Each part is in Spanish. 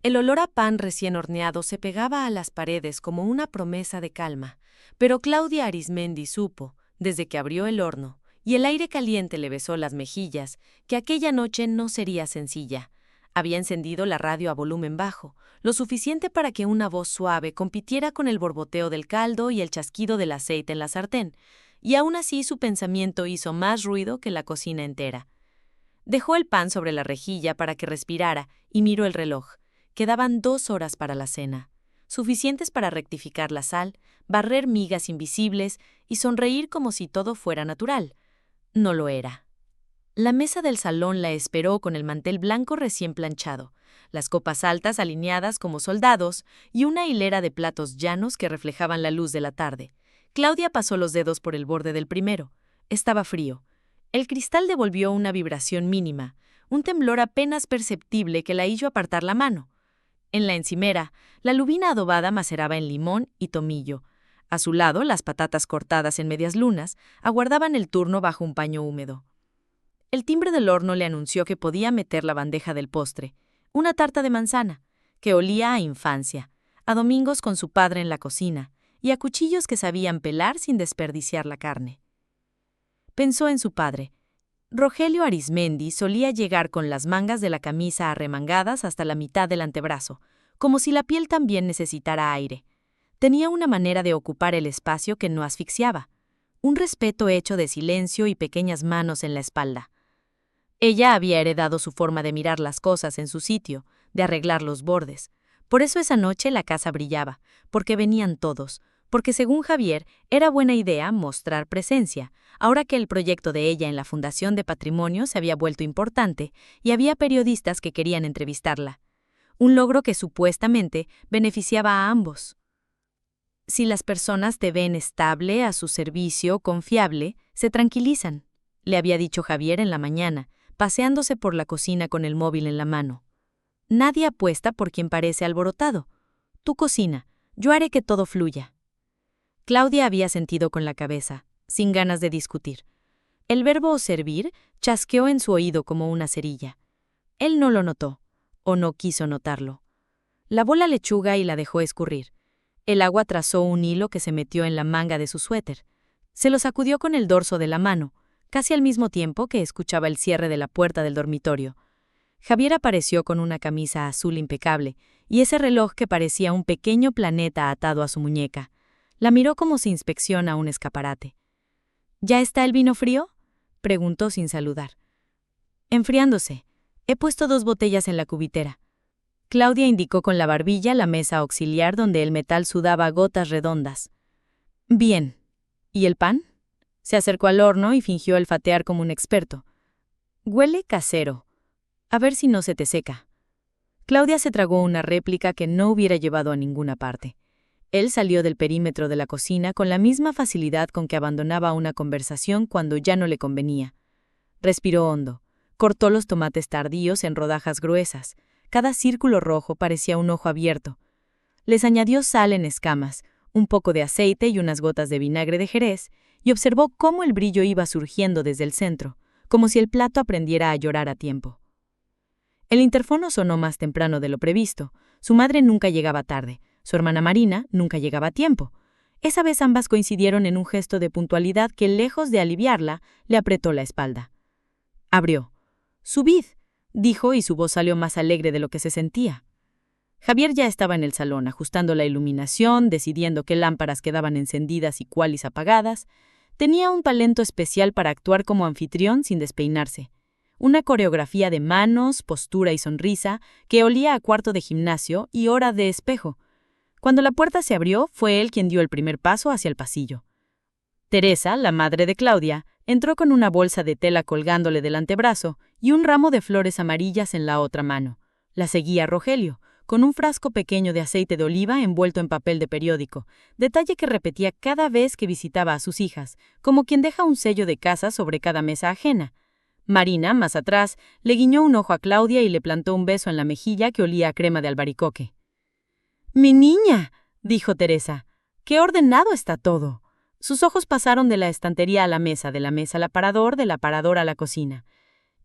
El olor a pan recién horneado se pegaba a las paredes como una promesa de calma, pero Claudia Arizmendi supo, desde que abrió el horno, y el aire caliente le besó las mejillas, que aquella noche no sería sencilla. Había encendido la radio a volumen bajo, lo suficiente para que una voz suave compitiera con el borboteo del caldo y el chasquido del aceite en la sartén, y aún así su pensamiento hizo más ruido que la cocina entera. Dejó el pan sobre la rejilla para que respirara y miró el reloj. Quedaban 2 horas para la cena, suficientes para rectificar la sal, barrer migas invisibles y sonreír como si todo fuera natural. No lo era. La mesa del salón la esperó con el mantel blanco recién planchado, las copas altas alineadas como soldados y una hilera de platos llanos que reflejaban la luz de la tarde. Claudia pasó los dedos por el borde del primero. Estaba frío. El cristal devolvió una vibración mínima, un temblor apenas perceptible que la hizo apartar la mano. En la encimera, la lubina adobada maceraba en limón y tomillo. A su lado, las patatas cortadas en medias lunas aguardaban el turno bajo un paño húmedo. El timbre del horno le anunció que podía meter la bandeja del postre, una tarta de manzana, que olía a infancia, a domingos con su padre en la cocina, y a cuchillos que sabían pelar sin desperdiciar la carne. Pensó en su padre. Rogelio Arizmendi solía llegar con las mangas de la camisa arremangadas hasta la mitad del antebrazo, como si la piel también necesitara aire. Tenía una manera de ocupar el espacio que no asfixiaba, un respeto hecho de silencio y pequeñas manos en la espalda. Ella había heredado su forma de mirar las cosas en su sitio, de arreglar los bordes. Por eso esa noche la casa brillaba, porque venían todos, porque según Javier era buena idea mostrar presencia, ahora que el proyecto de ella en la Fundación de Patrimonio se había vuelto importante y había periodistas que querían entrevistarla. Un logro que supuestamente beneficiaba a ambos. Si las personas te ven estable, a su servicio, confiable, se tranquilizan, le había dicho Javier en la mañana, paseándose por la cocina con el móvil en la mano. Nadie apuesta por quien parece alborotado. Tú cocina, yo haré que todo fluya. Claudia había sentido con la cabeza, sin ganas de discutir. El verbo servir chasqueó en su oído como una cerilla. Él no lo notó, o no quiso notarlo. Lavó la lechuga y la dejó escurrir. El agua trazó un hilo que se metió en la manga de su suéter. Se lo sacudió con el dorso de la mano, casi al mismo tiempo que escuchaba el cierre de la puerta del dormitorio. Javier apareció con una camisa azul impecable y ese reloj que parecía un pequeño planeta atado a su muñeca. La miró como si inspecciona un escaparate. ¿Ya está el vino frío?, preguntó sin saludar. Enfriándose. He puesto 2 botellas en la cubitera. Claudia indicó con la barbilla la mesa auxiliar donde el metal sudaba gotas redondas. Bien. ¿Y el pan? Se acercó al horno y fingió olfatear como un experto. Huele casero. A ver si no se te seca. Claudia se tragó una réplica que no hubiera llevado a ninguna parte. Él salió del perímetro de la cocina con la misma facilidad con que abandonaba una conversación cuando ya no le convenía. Respiró hondo. Cortó los tomates tardíos en rodajas gruesas. Cada círculo rojo parecía un ojo abierto. Les añadió sal en escamas, un poco de aceite y unas gotas de vinagre de Jerez, y observó cómo el brillo iba surgiendo desde el centro, como si el plato aprendiera a llorar a tiempo. El interfono sonó más temprano de lo previsto. Su madre nunca llegaba tarde. Su hermana Marina nunca llegaba a tiempo. Esa vez ambas coincidieron en un gesto de puntualidad que, lejos de aliviarla, le apretó la espalda. Abrió. «Subid», dijo, y su voz salió más alegre de lo que se sentía. Javier ya estaba en el salón, ajustando la iluminación, decidiendo qué lámparas quedaban encendidas y cuáles apagadas. Tenía un talento especial para actuar como anfitrión sin despeinarse. Una coreografía de manos, postura y sonrisa que olía a cuarto de gimnasio y hora de espejo. Cuando la puerta se abrió, fue él quien dio el primer paso hacia el pasillo. Teresa, la madre de Claudia, entró con una bolsa de tela colgándole del antebrazo y un ramo de flores amarillas en la otra mano. La seguía Rogelio, con un frasco pequeño de aceite de oliva envuelto en papel de periódico, detalle que repetía cada vez que visitaba a sus hijas, como quien deja un sello de casa sobre cada mesa ajena. Marina, más atrás, le guiñó un ojo a Claudia y le plantó un beso en la mejilla que olía a crema de albaricoque. «¡Mi niña!», dijo Teresa. «¡Qué ordenado está todo!». Sus ojos pasaron de la estantería a la mesa, de la mesa al aparador, del aparador a la cocina.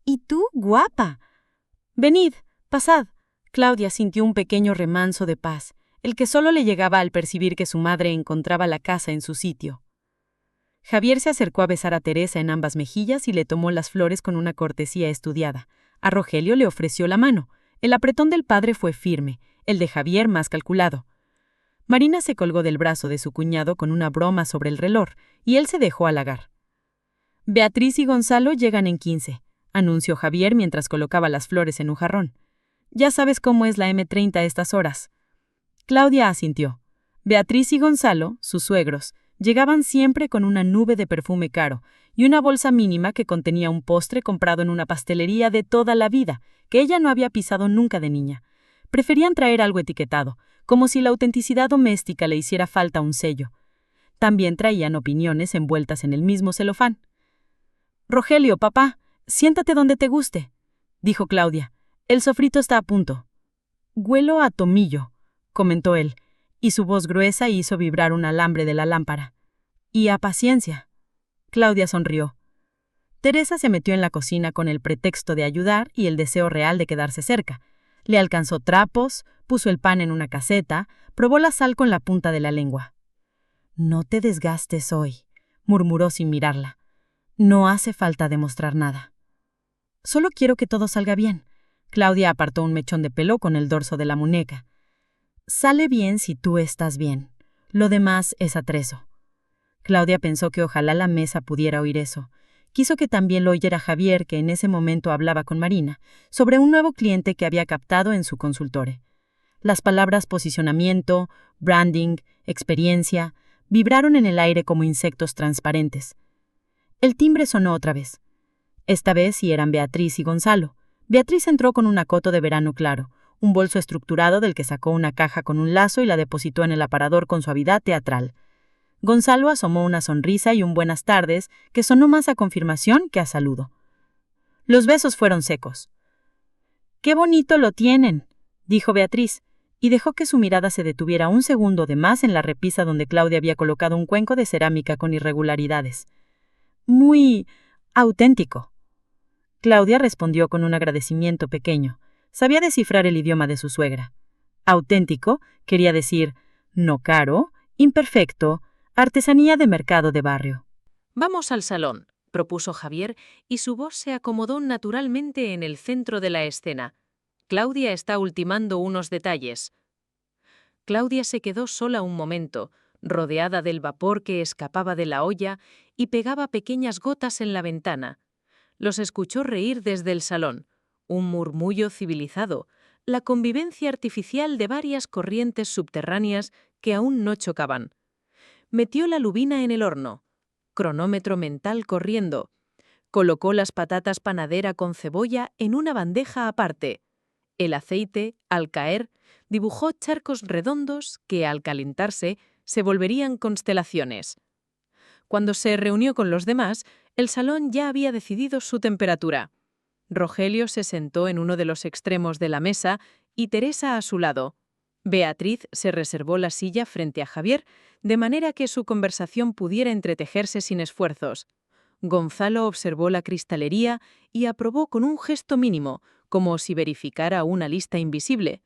«¿Y tú, guapa?» «Venid, pasad». Claudia sintió un pequeño remanso de paz, el que solo le llegaba al percibir que su madre encontraba la casa en su sitio. Javier se acercó a besar a Teresa en ambas mejillas y le tomó las flores con una cortesía estudiada. A Rogelio le ofreció la mano. El apretón del padre fue firme, el de Javier más calculado. Marina se colgó del brazo de su cuñado con una broma sobre el reloj, y él se dejó halagar. Beatriz y Gonzalo llegan en 15, anunció Javier mientras colocaba las flores en un jarrón. Ya sabes cómo es la M30 a estas horas. Claudia asintió. Beatriz y Gonzalo, sus suegros, llegaban siempre con una nube de perfume caro y una bolsa mínima que contenía un postre comprado en una pastelería de toda la vida, que ella no había pisado nunca de niña. Preferían traer algo etiquetado, como si la autenticidad doméstica le hiciera falta un sello. También traían opiniones envueltas en el mismo celofán. «Rogelio, papá, siéntate donde te guste», dijo Claudia. «El sofrito está a punto». «Huelo a tomillo», comentó él, y su voz gruesa hizo vibrar un alambre de la lámpara. «Y a paciencia». Claudia sonrió. Teresa se metió en la cocina con el pretexto de ayudar y el deseo real de quedarse cerca. Le alcanzó trapos, puso el pan en una caseta, probó la sal con la punta de la lengua. «No te desgastes hoy», murmuró sin mirarla. «No hace falta demostrar nada». «Solo quiero que todo salga bien». Claudia apartó un mechón de pelo con el dorso de la muñeca. «Sale bien si tú estás bien. Lo demás es atrezo». Claudia pensó que ojalá la mesa pudiera oír eso. Quiso que también lo oyera Javier, que en ese momento hablaba con Marina, sobre un nuevo cliente que había captado en su consultorio. Las palabras posicionamiento, branding, experiencia, vibraron en el aire como insectos transparentes. El timbre sonó otra vez. Esta vez sí eran Beatriz y Gonzalo. Beatriz entró con un acoto de verano claro, un bolso estructurado del que sacó una caja con un lazo y la depositó en el aparador con suavidad teatral. Gonzalo asomó una sonrisa y un buenas tardes que sonó más a confirmación que a saludo. Los besos fueron secos. «¡Qué bonito lo tienen!», dijo Beatriz, y dejó que su mirada se detuviera un segundo de más en la repisa donde Claudia había colocado un cuenco de cerámica con irregularidades. «Muy auténtico». Claudia respondió con un agradecimiento pequeño. Sabía descifrar el idioma de su suegra. Auténtico quería decir no caro, imperfecto, artesanía de mercado de barrio. «Vamos al salón», propuso Javier, y su voz se acomodó naturalmente en el centro de la escena. «Claudia está ultimando unos detalles». Claudia se quedó sola un momento, rodeada del vapor que escapaba de la olla y pegaba pequeñas gotas en la ventana. Los escuchó reír desde el salón, un murmullo civilizado, la convivencia artificial de varias corrientes subterráneas que aún no chocaban. Metió la lubina en el horno, cronómetro mental corriendo. Colocó las patatas panadera con cebolla en una bandeja aparte. El aceite, al caer, dibujó charcos redondos que, al calentarse, se volverían constelaciones. Cuando se reunió con los demás, el salón ya había decidido su temperatura. Rogelio se sentó en uno de los extremos de la mesa y Teresa a su lado. Beatriz se reservó la silla frente a Javier, de manera que su conversación pudiera entretejerse sin esfuerzos. Gonzalo observó la cristalería y aprobó con un gesto mínimo, como si verificara una lista invisible.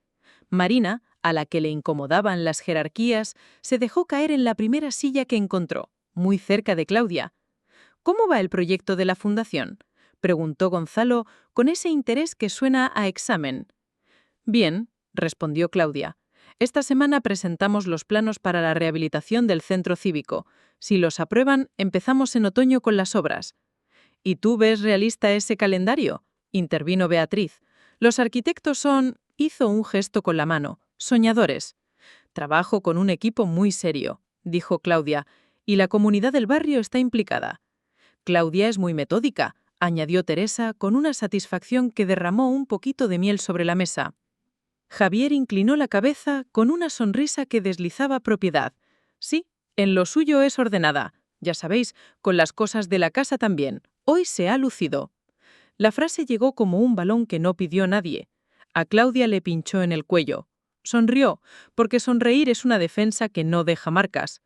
Marina, a la que le incomodaban las jerarquías, se dejó caer en la primera silla que encontró, muy cerca de Claudia. «¿Cómo va el proyecto de la fundación?», preguntó Gonzalo con ese interés que suena a examen. «Bien», respondió Claudia. «Esta semana presentamos los planos para la rehabilitación del centro cívico. Si los aprueban, empezamos en otoño con las obras». «¿Y tú ves realista ese calendario?», intervino Beatriz. «Los arquitectos son», hizo un gesto con la mano, «soñadores». «Trabajo con un equipo muy serio», dijo Claudia, «y la comunidad del barrio está implicada». «Claudia es muy metódica», añadió Teresa con una satisfacción que derramó un poquito de miel sobre la mesa. Javier inclinó la cabeza con una sonrisa que deslizaba propiedad. «Sí, en lo suyo es ordenada. Ya sabéis, con las cosas de la casa también. Hoy se ha lucido». La frase llegó como un balón que no pidió nadie. A Claudia le pinchó en el cuello. Sonrió, porque sonreír es una defensa que no deja marcas.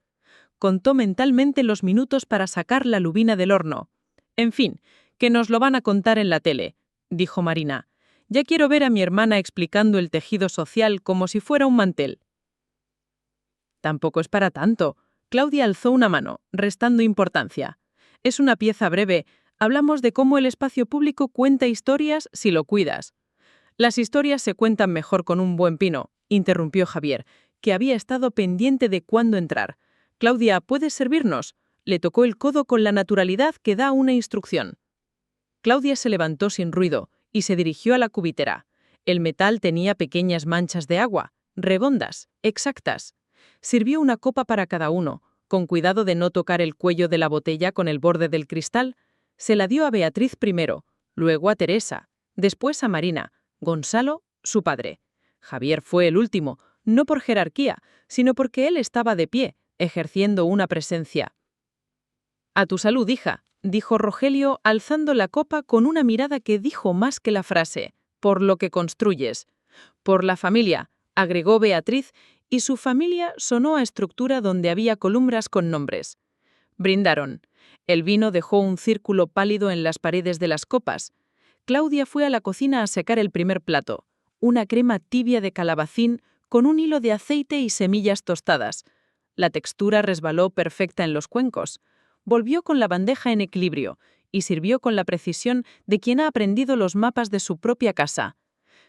Contó mentalmente los minutos para sacar la lubina del horno. «En fin, que nos lo van a contar en la tele», dijo Marina. Ya quiero ver a mi hermana explicando el tejido social como si fuera un mantel. Tampoco es para tanto. Claudia alzó una mano, restando importancia. Es una pieza breve. Hablamos de cómo el espacio público cuenta historias si lo cuidas. Las historias se cuentan mejor con un buen pino, interrumpió Javier, que había estado pendiente de cuándo entrar. Claudia, ¿puedes servirnos? Le tocó el codo con la naturalidad que da una instrucción. Claudia se levantó sin ruido y se dirigió a la cubitera. El metal tenía pequeñas manchas de agua, redondas, exactas. Sirvió una copa para cada uno, con cuidado de no tocar el cuello de la botella con el borde del cristal. Se la dio a Beatriz primero, luego a Teresa, después a Marina, Gonzalo, su padre. Javier fue el último, no por jerarquía, sino porque él estaba de pie, ejerciendo una presencia. «A tu salud, hija», dijo Rogelio, alzando la copa con una mirada que dijo más que la frase, «por lo que construyes». «Por la familia», agregó Beatriz, y su familia sonó a estructura donde había columnas con nombres. Brindaron. El vino dejó un círculo pálido en las paredes de las copas. Claudia fue a la cocina a secar el primer plato, una crema tibia de calabacín con un hilo de aceite y semillas tostadas. La textura resbaló perfecta en los cuencos. Volvió con la bandeja en equilibrio y sirvió con la precisión de quien ha aprendido los mapas de su propia casa.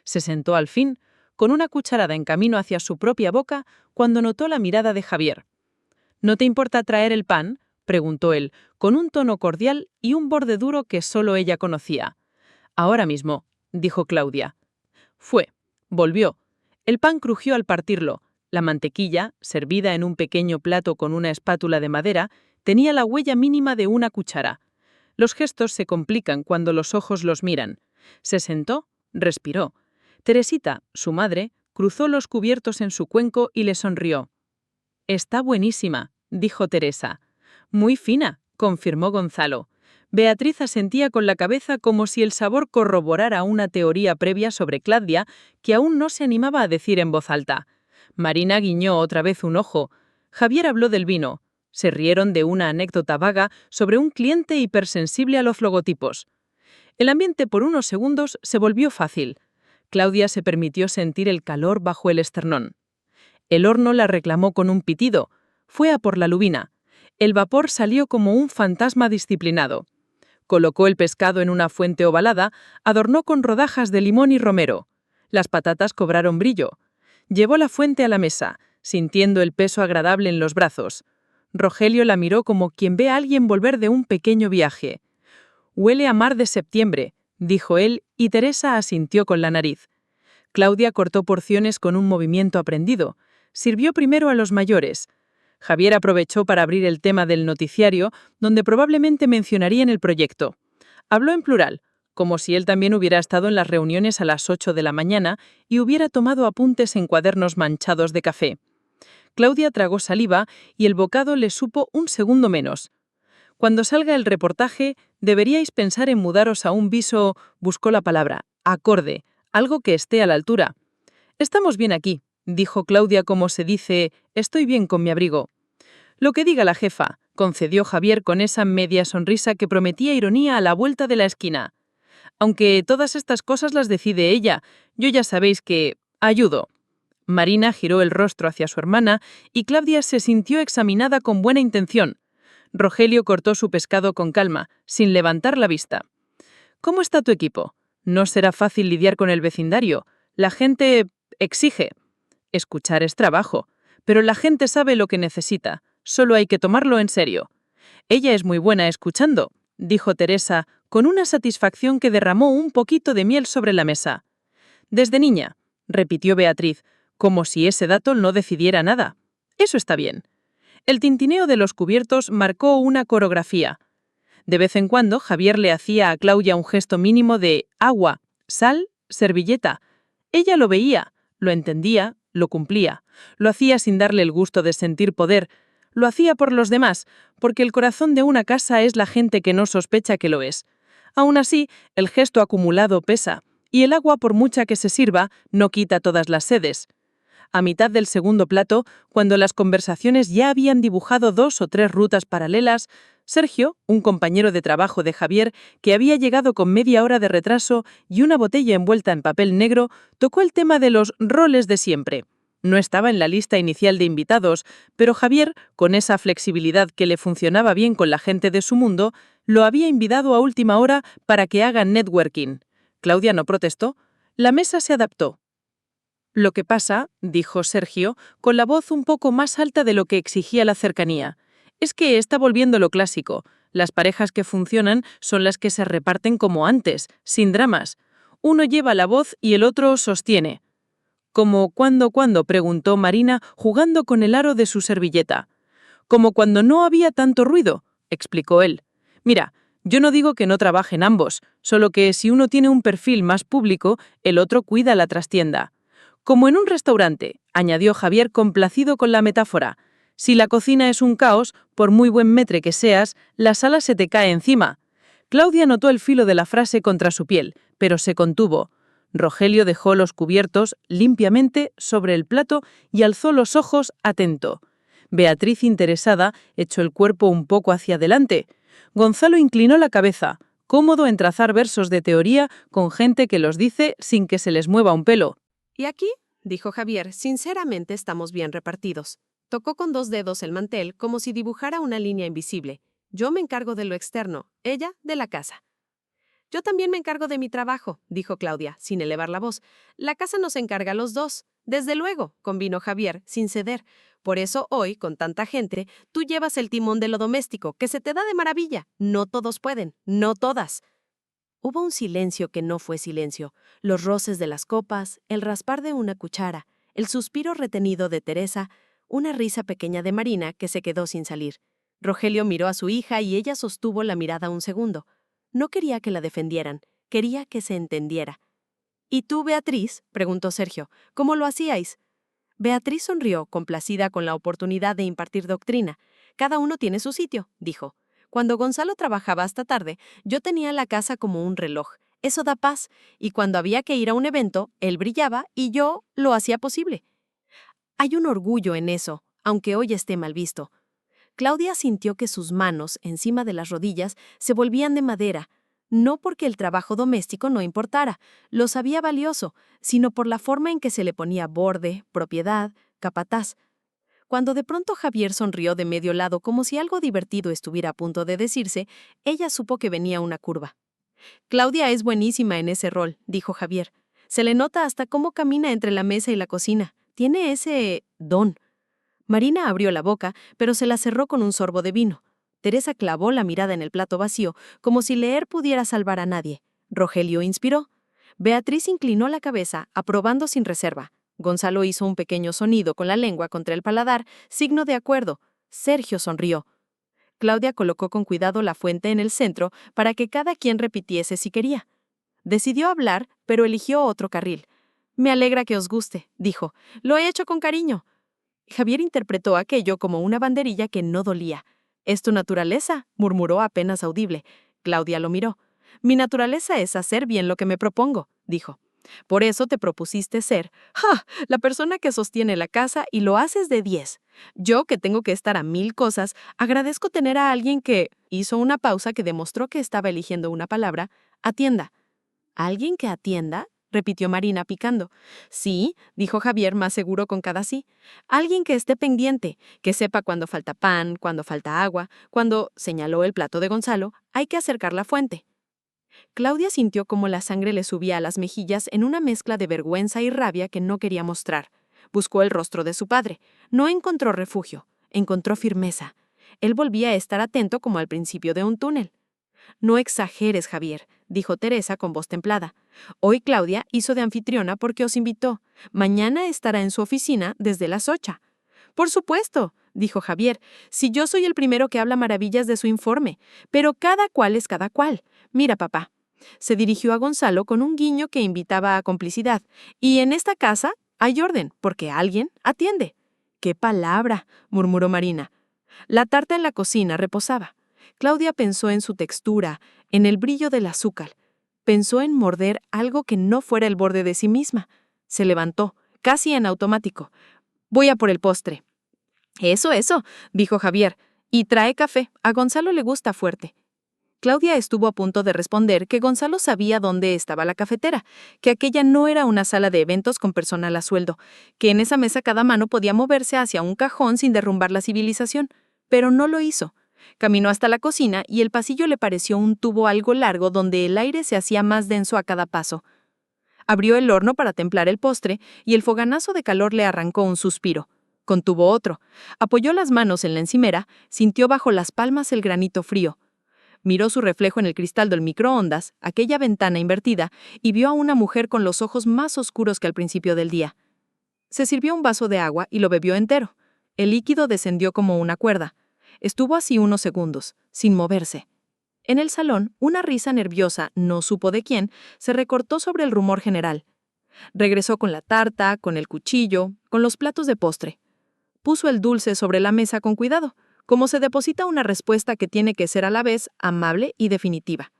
Se sentó al fin, con una cucharada en camino hacia su propia boca, cuando notó la mirada de Javier. «¿No te importa traer el pan?», preguntó él, con un tono cordial y un borde duro que solo ella conocía. «Ahora mismo», dijo Claudia. Fue. Volvió. El pan crujió al partirlo. La mantequilla, servida en un pequeño plato con una espátula de madera, tenía la huella mínima de una cuchara. Los gestos se complican cuando los ojos los miran. Se sentó, respiró. Teresita, su madre, cruzó los cubiertos en su cuenco y le sonrió. «Está buenísima», dijo Teresa. «Muy fina», confirmó Gonzalo. Beatriz asentía con la cabeza como si el sabor corroborara una teoría previa sobre Claudia que aún no se animaba a decir en voz alta. Marina guiñó otra vez un ojo. Javier habló del vino. Se rieron de una anécdota vaga sobre un cliente hipersensible a los logotipos. El ambiente por unos segundos se volvió fácil. Claudia se permitió sentir el calor bajo el esternón. El horno la reclamó con un pitido. Fue a por la lubina. El vapor salió como un fantasma disciplinado. Colocó el pescado en una fuente ovalada, adornó con rodajas de limón y romero. Las patatas cobraron brillo. Llevó la fuente a la mesa, sintiendo el peso agradable en los brazos. Rogelio la miró como quien ve a alguien volver de un pequeño viaje. «Huele a mar de septiembre», dijo él, y Teresa asintió con la nariz. Claudia cortó porciones con un movimiento aprendido. Sirvió primero a los mayores. Javier aprovechó para abrir el tema del noticiario, donde probablemente mencionarían el proyecto. Habló en plural, como si él también hubiera estado en las reuniones a las 8 de la mañana y hubiera tomado apuntes en cuadernos manchados de café. Claudia tragó saliva y el bocado le supo un segundo menos. «Cuando salga el reportaje, deberíais pensar en mudaros a un viso», buscó la palabra, «acorde, algo que esté a la altura». «Estamos bien aquí», dijo Claudia como se dice, «estoy bien con mi abrigo». «Lo que diga la jefa», concedió Javier con esa media sonrisa que prometía ironía a la vuelta de la esquina. «Aunque todas estas cosas las decide ella, yo ya sabéis que ayudo». Marina giró el rostro hacia su hermana y Claudia se sintió examinada con buena intención. Rogelio cortó su pescado con calma, sin levantar la vista. «¿Cómo está tu equipo? No será fácil lidiar con el vecindario. La gente exige. Escuchar es trabajo, pero la gente sabe lo que necesita. Solo hay que tomarlo en serio». «Ella es muy buena escuchando», dijo Teresa, con una satisfacción que derramó un poquito de miel sobre la mesa. «Desde niña», repitió Beatriz, como si ese dato no decidiera nada. «Eso está bien». El tintineo de los cubiertos marcó una coreografía. De vez en cuando, Javier le hacía a Claudia un gesto mínimo de agua, sal, servilleta. Ella lo veía, lo entendía, lo cumplía. Lo hacía sin darle el gusto de sentir poder. Lo hacía por los demás, porque el corazón de una casa es la gente que no sospecha que lo es. Aún así, el gesto acumulado pesa, y el agua, por mucha que se sirva, no quita todas las sedes. A mitad del segundo plato, cuando las conversaciones ya habían dibujado 2 o 3 rutas paralelas, Sergio, un compañero de trabajo de Javier, que había llegado con media hora de retraso y una botella envuelta en papel negro, tocó el tema de los roles de siempre. No estaba en la lista inicial de invitados, pero Javier, con esa flexibilidad que le funcionaba bien con la gente de su mundo, lo había invitado a última hora para que hagan networking. Claudia no protestó. La mesa se adaptó. Lo que pasa, dijo Sergio, con la voz un poco más alta de lo que exigía la cercanía, es que está volviendo lo clásico. Las parejas que funcionan son las que se reparten como antes, sin dramas. Uno lleva la voz y el otro sostiene. Como cuando, preguntó Marina, jugando con el aro de su servilleta. Como cuando no había tanto ruido, explicó él. Mira, yo no digo que no trabajen ambos, solo que si uno tiene un perfil más público, el otro cuida la trastienda. Como en un restaurante, añadió Javier complacido con la metáfora. Si la cocina es un caos, por muy buen maître que seas, la sala se te cae encima. Claudia notó el filo de la frase contra su piel, pero se contuvo. Rogelio dejó los cubiertos limpiamente sobre el plato y alzó los ojos atento. Beatriz, interesada, echó el cuerpo un poco hacia adelante. Gonzalo inclinó la cabeza, cómodo en trazar versos de teoría con gente que los dice sin que se les mueva un pelo. ¿Y aquí? Dijo Javier, sinceramente estamos bien repartidos. Tocó con 2 dedos el mantel como si dibujara una línea invisible. Yo me encargo de lo externo, ella de la casa. Yo también me encargo de mi trabajo, dijo Claudia, sin elevar la voz. La casa nos encarga a los dos. Desde luego, convino Javier, sin ceder. Por eso hoy, con tanta gente, tú llevas el timón de lo doméstico, que se te da de maravilla. No todos pueden, no todas. Hubo un silencio que no fue silencio. Los roces de las copas, el raspar de una cuchara, el suspiro retenido de Teresa, una risa pequeña de Marina que se quedó sin salir. Rogelio miró a su hija y ella sostuvo la mirada un segundo. No quería que la defendieran, quería que se entendiera. ¿Y tú, Beatriz?, preguntó Sergio. ¿Cómo lo hacíais? Beatriz sonrió, complacida con la oportunidad de impartir doctrina. Cada uno tiene su sitio, dijo. Cuando Gonzalo trabajaba hasta tarde, yo tenía la casa como un reloj. Eso da paz, y cuando había que ir a un evento, él brillaba y yo lo hacía posible. Hay un orgullo en eso, aunque hoy esté mal visto. Claudia sintió que sus manos, encima de las rodillas, se volvían de madera, no porque el trabajo doméstico no importara, lo sabía valioso, sino por la forma en que se le ponía borde, propiedad, capataz. Cuando de pronto Javier sonrió de medio lado como si algo divertido estuviera a punto de decirse, ella supo que venía una curva. Claudia es buenísima en ese rol, dijo Javier. Se le nota hasta cómo camina entre la mesa y la cocina. Tiene ese don. Marina abrió la boca, pero se la cerró con un sorbo de vino. Teresa clavó la mirada en el plato vacío, como si leer pudiera salvar a nadie. Rogelio inspiró. Beatriz inclinó la cabeza, aprobando sin reserva. Gonzalo hizo un pequeño sonido con la lengua contra el paladar, signo de acuerdo. Sergio sonrió. Claudia colocó con cuidado la fuente en el centro para que cada quien repitiese si quería. Decidió hablar, pero eligió otro carril. Me alegra que os guste, dijo. Lo he hecho con cariño. Javier interpretó aquello como una banderilla que no dolía. «¿Es tu naturaleza?», murmuró apenas audible. Claudia lo miró. «Mi naturaleza es hacer bien lo que me propongo», dijo. «Por eso te propusiste ser, la persona que sostiene la casa y lo haces de 10. Yo, que tengo que estar a 1000 cosas, agradezco tener a alguien que...» Hizo una pausa que demostró que estaba eligiendo una palabra. «Atienda». «¿Alguien que atienda?», repitió Marina picando. «Sí», dijo Javier más seguro con cada sí. «Alguien que esté pendiente, que sepa cuándo falta pan, cuándo falta agua, cuando», señaló el plato de Gonzalo, «hay que acercar la fuente». Claudia sintió como la sangre le subía a las mejillas en una mezcla de vergüenza y rabia que no quería mostrar. Buscó el rostro de su padre. No encontró refugio, encontró firmeza. Él volvía a estar atento como al principio de un túnel. «No exageres, Javier», dijo Teresa con voz templada. «Hoy Claudia hizo de anfitriona porque os invitó. Mañana estará en su oficina desde las 8. «Por supuesto», dijo Javier, «si yo soy el primero que habla maravillas de su informe. Pero cada cual es cada cual. Mira, papá». Se dirigió a Gonzalo con un guiño que invitaba a complicidad. «Y en esta casa hay orden, porque alguien atiende». «¡Qué palabra!», murmuró Marina. La tarta en la cocina reposaba. Claudia pensó en su textura, en el brillo del azúcar. Pensó en morder algo que no fuera el borde de sí misma. Se levantó, casi en automático. «Voy a por el postre». Eso, dijo Javier. Y trae café, a Gonzalo le gusta fuerte. Claudia estuvo a punto de responder que Gonzalo sabía dónde estaba la cafetera, que aquella no era una sala de eventos con personal a sueldo, que en esa mesa cada mano podía moverse hacia un cajón sin derrumbar la civilización, pero no lo hizo. Caminó hasta la cocina y el pasillo le pareció un tubo algo largo donde el aire se hacía más denso a cada paso. Abrió el horno para templar el postre y el foganazo de calor le arrancó un suspiro. Contuvo otro. Apoyó las manos en la encimera, sintió bajo las palmas el granito frío. Miró su reflejo en el cristal del microondas, aquella ventana invertida, y vio a una mujer con los ojos más oscuros que al principio del día. Se sirvió un vaso de agua y lo bebió entero. El líquido descendió como una cuerda. Estuvo así unos segundos, sin moverse. En el salón, una risa nerviosa, no supo de quién, se recortó sobre el rumor general. Regresó con la tarta, con el cuchillo, con los platos de postre. Puso el dulce sobre la mesa con cuidado, como se deposita una respuesta que tiene que ser a la vez amable y definitiva.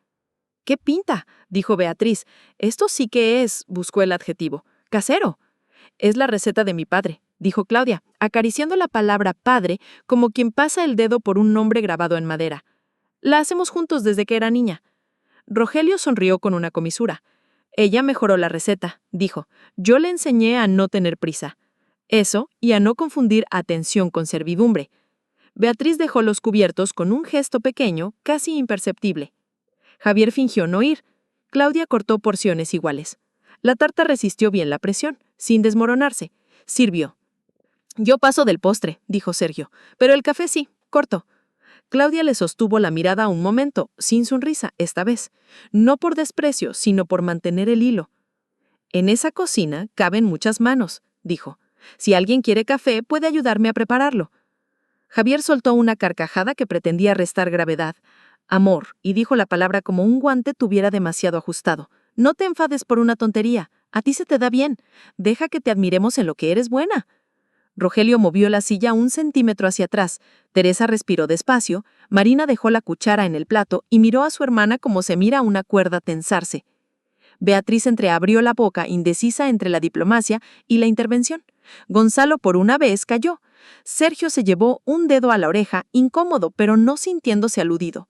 «¿Qué pinta?», dijo Beatriz. «Esto sí que es», buscó el adjetivo, «casero». «Es la receta de mi padre», dijo Claudia, acariciando la palabra padre como quien pasa el dedo por un nombre grabado en madera. «La hacemos juntos desde que era niña». Rogelio sonrió con una comisura. «Ella mejoró la receta», dijo. «Yo le enseñé a no tener prisa». Eso, y a no confundir atención con servidumbre. Beatriz dejó los cubiertos con un gesto pequeño, casi imperceptible. Javier fingió no oír. Claudia cortó porciones iguales. La tarta resistió bien la presión, sin desmoronarse. Sirvió. «Yo paso del postre», dijo Sergio, «pero el café sí, corto». Claudia le sostuvo la mirada un momento, sin sonrisa, esta vez. No por desprecio, sino por mantener el hilo. «En esa cocina caben muchas manos», dijo. «Si alguien quiere café, puede ayudarme a prepararlo». Javier soltó una carcajada que pretendía restar gravedad. «Amor», y dijo la palabra como un guante tuviera demasiado ajustado. «No te enfades por una tontería. A ti se te da bien. Deja que te admiremos en lo que eres buena». Rogelio movió la silla 1 centímetro hacia atrás. Teresa respiró despacio. Marina dejó la cuchara en el plato y miró a su hermana como se mira a una cuerda tensarse. Beatriz entreabrió la boca, indecisa entre la diplomacia y la intervención. Gonzalo por una vez calló. Sergio se llevó un dedo a la oreja, incómodo, pero no sintiéndose aludido.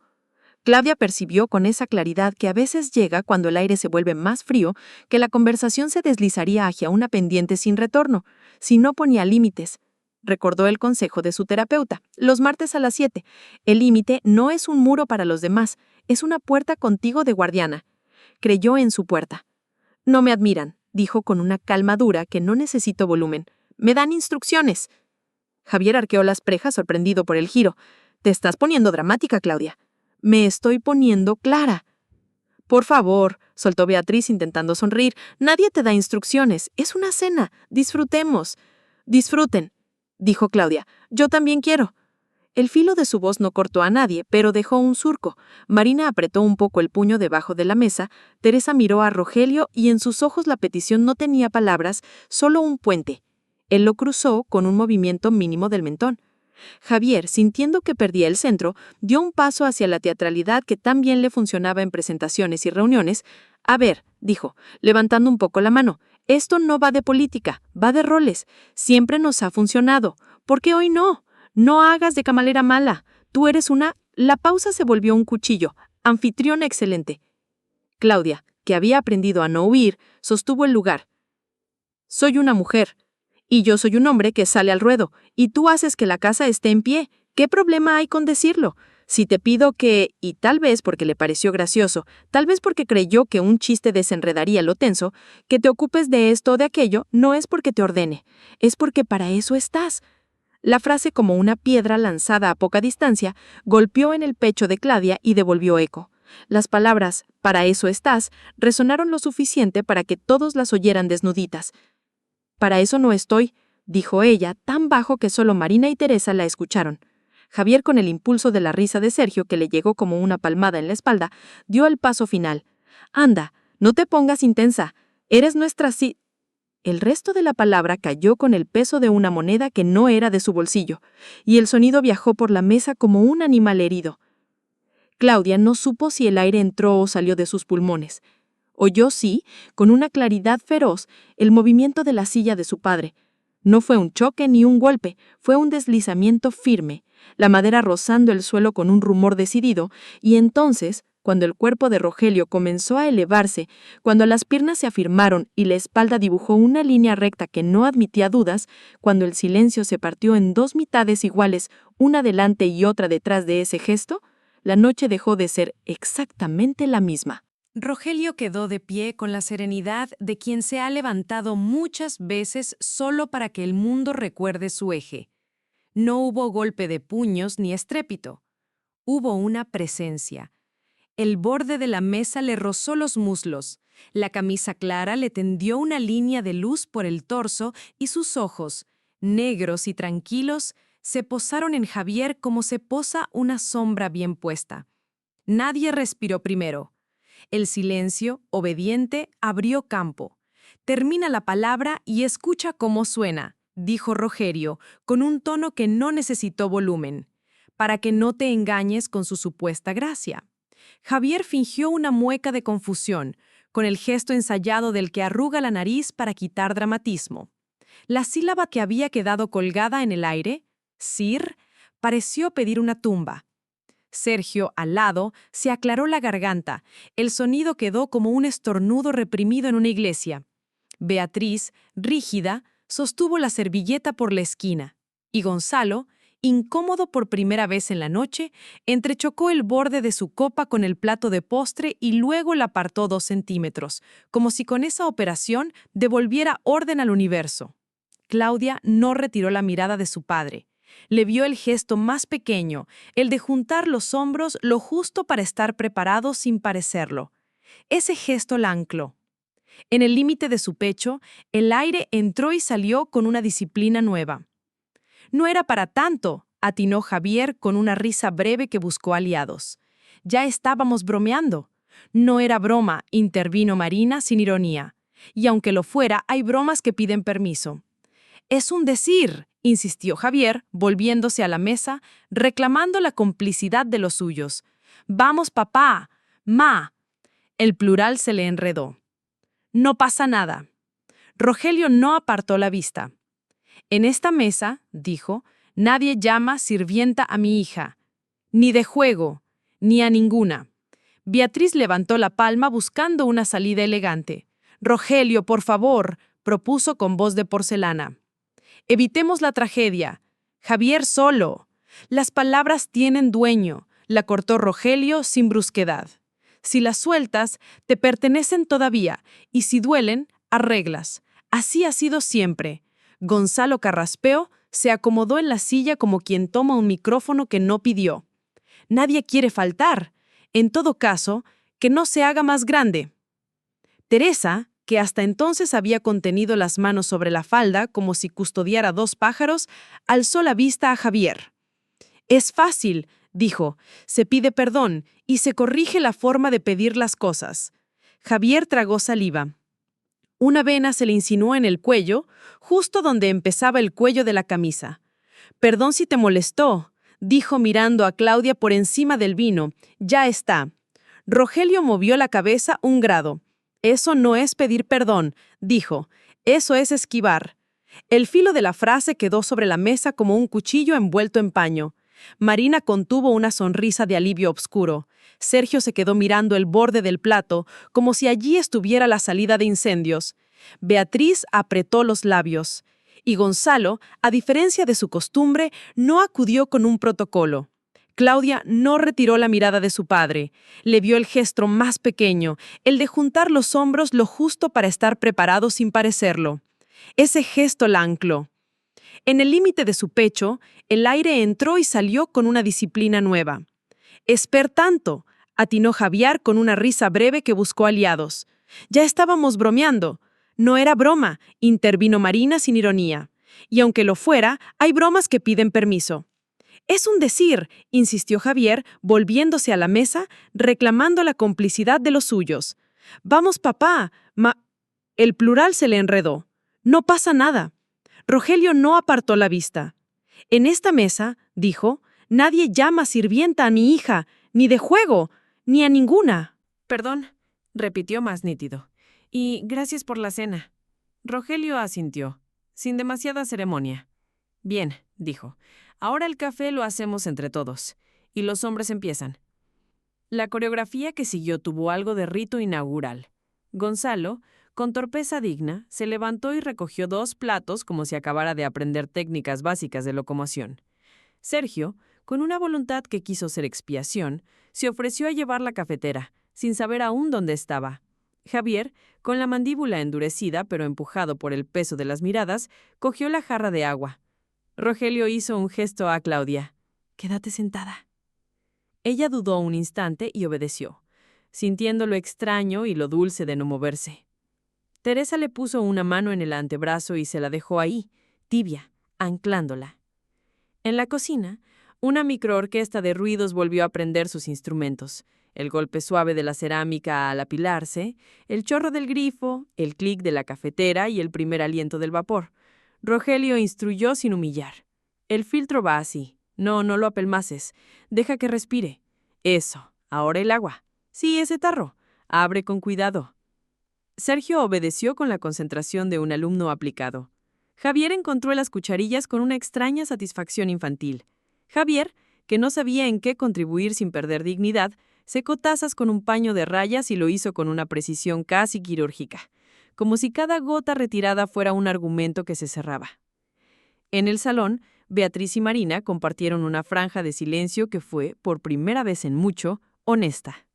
Claudia percibió con esa claridad que a veces llega cuando el aire se vuelve más frío, que la conversación se deslizaría hacia una pendiente sin retorno, si no ponía límites. Recordó el consejo de su terapeuta, los martes a las 7. El límite no es un muro para los demás, es una puerta contigo de guardiana. Creyó en su puerta. «No me admiran», dijo con una calma dura que no necesitó volumen. «Me dan instrucciones». Javier arqueó las cejas sorprendido por el giro. «Te estás poniendo dramática, Claudia». «Me estoy poniendo clara». «Por favor», soltó Beatriz intentando sonreír. «Nadie te da instrucciones. Es una cena. Disfrutemos». «Disfruten», dijo Claudia. «Yo también quiero». El filo de su voz no cortó a nadie, pero dejó un surco. Marina apretó un poco el puño debajo de la mesa. Teresa miró a Rogelio y en sus ojos la petición no tenía palabras, solo un puente. Él lo cruzó con un movimiento mínimo del mentón. Javier, sintiendo que perdía el centro, dio un paso hacia la teatralidad que tan bien le funcionaba en presentaciones y reuniones. «A ver», dijo, levantando un poco la mano, «esto no va de política, va de roles. Siempre nos ha funcionado. ¿Por qué hoy no? No hagas de camarera mala. Tú eres una...». La pausa se volvió un cuchillo. «Anfitriona excelente». Claudia, que había aprendido a no huir, sostuvo el lugar. «Soy una mujer. Y yo soy un hombre que sale al ruedo, y tú haces que la casa esté en pie. ¿Qué problema hay con decirlo? Si te pido que, y tal vez porque le pareció gracioso, tal vez porque creyó que un chiste desenredaría lo tenso, que te ocupes de esto o de aquello, no es porque te ordene, es porque para eso estás». La frase, como una piedra lanzada a poca distancia, golpeó en el pecho de Claudia y devolvió eco. Las palabras «para eso estás» resonaron lo suficiente para que todos las oyeran desnuditas. «Para eso no estoy», dijo ella, tan bajo que solo Marina y Teresa la escucharon. Javier, con el impulso de la risa de Sergio, que le llegó como una palmada en la espalda, dio el paso final. «Anda, no te pongas intensa. Eres nuestra El resto de la palabra cayó con el peso de una moneda que no era de su bolsillo, y el sonido viajó por la mesa como un animal herido. Claudia no supo si el aire entró o salió de sus pulmones. Oyó, sí, con una claridad feroz, el movimiento de la silla de su padre. No fue un choque ni un golpe, fue un deslizamiento firme, la madera rozando el suelo con un rumor decidido, y entonces, cuando el cuerpo de Rogelio comenzó a elevarse, cuando las piernas se afirmaron y la espalda dibujó una línea recta que no admitía dudas, cuando el silencio se partió en dos mitades iguales, una delante y otra detrás de ese gesto, la noche dejó de ser exactamente la misma. Rogelio quedó de pie con la serenidad de quien se ha levantado muchas veces solo para que el mundo recuerde su eje. No hubo golpe de puños ni estrépito. Hubo una presencia. El borde de la mesa le rozó los muslos, la camisa clara le tendió una línea de luz por el torso y sus ojos, negros y tranquilos, se posaron en Javier como se posa una sombra bien puesta. Nadie respiró primero. El silencio, obediente, abrió campo. Termina la palabra y escucha cómo suena, dijo Rogelio, con un tono que no necesitó volumen, para que no te engañes con su supuesta gracia. Javier fingió una mueca de confusión, con el gesto ensayado del que arruga la nariz para quitar dramatismo. La sílaba que había quedado colgada en el aire, sir, pareció pedir una tumba. Sergio, al lado, se aclaró la garganta. El sonido quedó como un estornudo reprimido en una iglesia. Beatriz, rígida, sostuvo la servilleta por la esquina. Y Gonzalo, incómodo por primera vez en la noche, entrechocó el borde de su copa con el plato de postre y luego la apartó 2 centímetros, como si con esa operación devolviera orden al universo. Claudia no retiró la mirada de su padre. Le vio el gesto más pequeño, el de juntar los hombros lo justo para estar preparado sin parecerlo. Ese gesto la ancló. En el límite de su pecho, el aire entró y salió con una disciplina nueva. No era para tanto, atinó Javier con una risa breve que buscó aliados. Ya estábamos bromeando. No era broma, intervino Marina sin ironía. Y aunque lo fuera, hay bromas que piden permiso. Es un decir, insistió Javier, volviéndose a la mesa, reclamando la complicidad de los suyos. Vamos, papá, ma. El plural se le enredó. No pasa nada. Rogelio no apartó la vista. En esta mesa, dijo, nadie llama sirvienta a mi hija, ni de juego, ni a ninguna. Beatriz levantó la palma buscando una salida elegante. Rogelio, por favor, propuso con voz de porcelana. Evitemos la tragedia. Javier solo. Las palabras tienen dueño, la cortó Rogelio sin brusquedad. Si las sueltas, te pertenecen todavía, y si duelen, arreglas. Así ha sido siempre. Gonzalo carraspeó, se acomodó en la silla como quien toma un micrófono que no pidió. Nadie quiere faltar. En todo caso, que no se haga más grande. Teresa, que hasta entonces había contenido las manos sobre la falda como si custodiara 2 pájaros, alzó la vista a Javier. Es fácil, dijo, se pide perdón y se corrige la forma de pedir las cosas. Javier tragó saliva. Una vena se le insinuó en el cuello, justo donde empezaba el cuello de la camisa. Perdón si te molestó, dijo mirando a Claudia por encima del vino. Ya está. Rogelio movió la cabeza 1 grado. Eso no es pedir perdón, dijo. Eso es esquivar. El filo de la frase quedó sobre la mesa como un cuchillo envuelto en paño. Marina contuvo una sonrisa de alivio obscuro. Sergio se quedó mirando el borde del plato, como si allí estuviera la salida de incendios. Beatriz apretó los labios. Y Gonzalo, a diferencia de su costumbre, no acudió con un protocolo. Claudia no retiró la mirada de su padre. Le vio el gesto más pequeño, el de juntar los hombros lo justo para estar preparado sin parecerlo. Ese gesto la ancló. En el límite de su pecho, el aire entró y salió con una disciplina nueva. «Esper tanto», atinó Javier con una risa breve que buscó aliados. «Ya estábamos bromeando». «No era broma», intervino Marina sin ironía. «Y aunque lo fuera, hay bromas que piden permiso». «Es un decir», insistió Javier, volviéndose a la mesa, reclamando la complicidad de los suyos. «Vamos, papá, El plural se le enredó. «No pasa nada». Rogelio no apartó la vista. «En esta mesa», dijo, «nadie llama sirvienta a mi hija, ni de juego, ni a ninguna». «Perdón», repitió más nítido. «Y gracias por la cena». Rogelio asintió, sin demasiada ceremonia. «Bien», dijo, Ahora el café lo hacemos entre todos. Y los hombres empiezan. La coreografía que siguió tuvo algo de rito inaugural. Gonzalo, con torpeza digna, se levantó y recogió 2 platos como si acabara de aprender técnicas básicas de locomoción. Sergio, con una voluntad que quiso ser expiación, se ofreció a llevar la cafetera, sin saber aún dónde estaba. Javier, con la mandíbula endurecida pero empujado por el peso de las miradas, cogió la jarra de agua. Rogelio hizo un gesto a Claudia. «Quédate sentada». Ella dudó un instante y obedeció, sintiendo lo extraño y lo dulce de no moverse. Teresa le puso una mano en el antebrazo y se la dejó ahí, tibia, anclándola. En la cocina, una microorquesta de ruidos volvió a prender sus instrumentos. El golpe suave de la cerámica al apilarse, el chorro del grifo, el clic de la cafetera y el primer aliento del vapor. Rogelio instruyó sin humillar. «El filtro va así. No lo apelmaces. Deja que respire. Eso. Ahora el agua. Sí, ese tarro. Abre con cuidado». Sergio obedeció con la concentración de un alumno aplicado. Javier encontró las cucharillas con una extraña satisfacción infantil. Javier, que no sabía en qué contribuir sin perder dignidad, secó tazas con un paño de rayas y lo hizo con una precisión casi quirúrgica, como si cada gota retirada fuera un argumento que se cerraba. En el salón, Beatriz y Marina compartieron una franja de silencio que fue, por primera vez en mucho, honesta.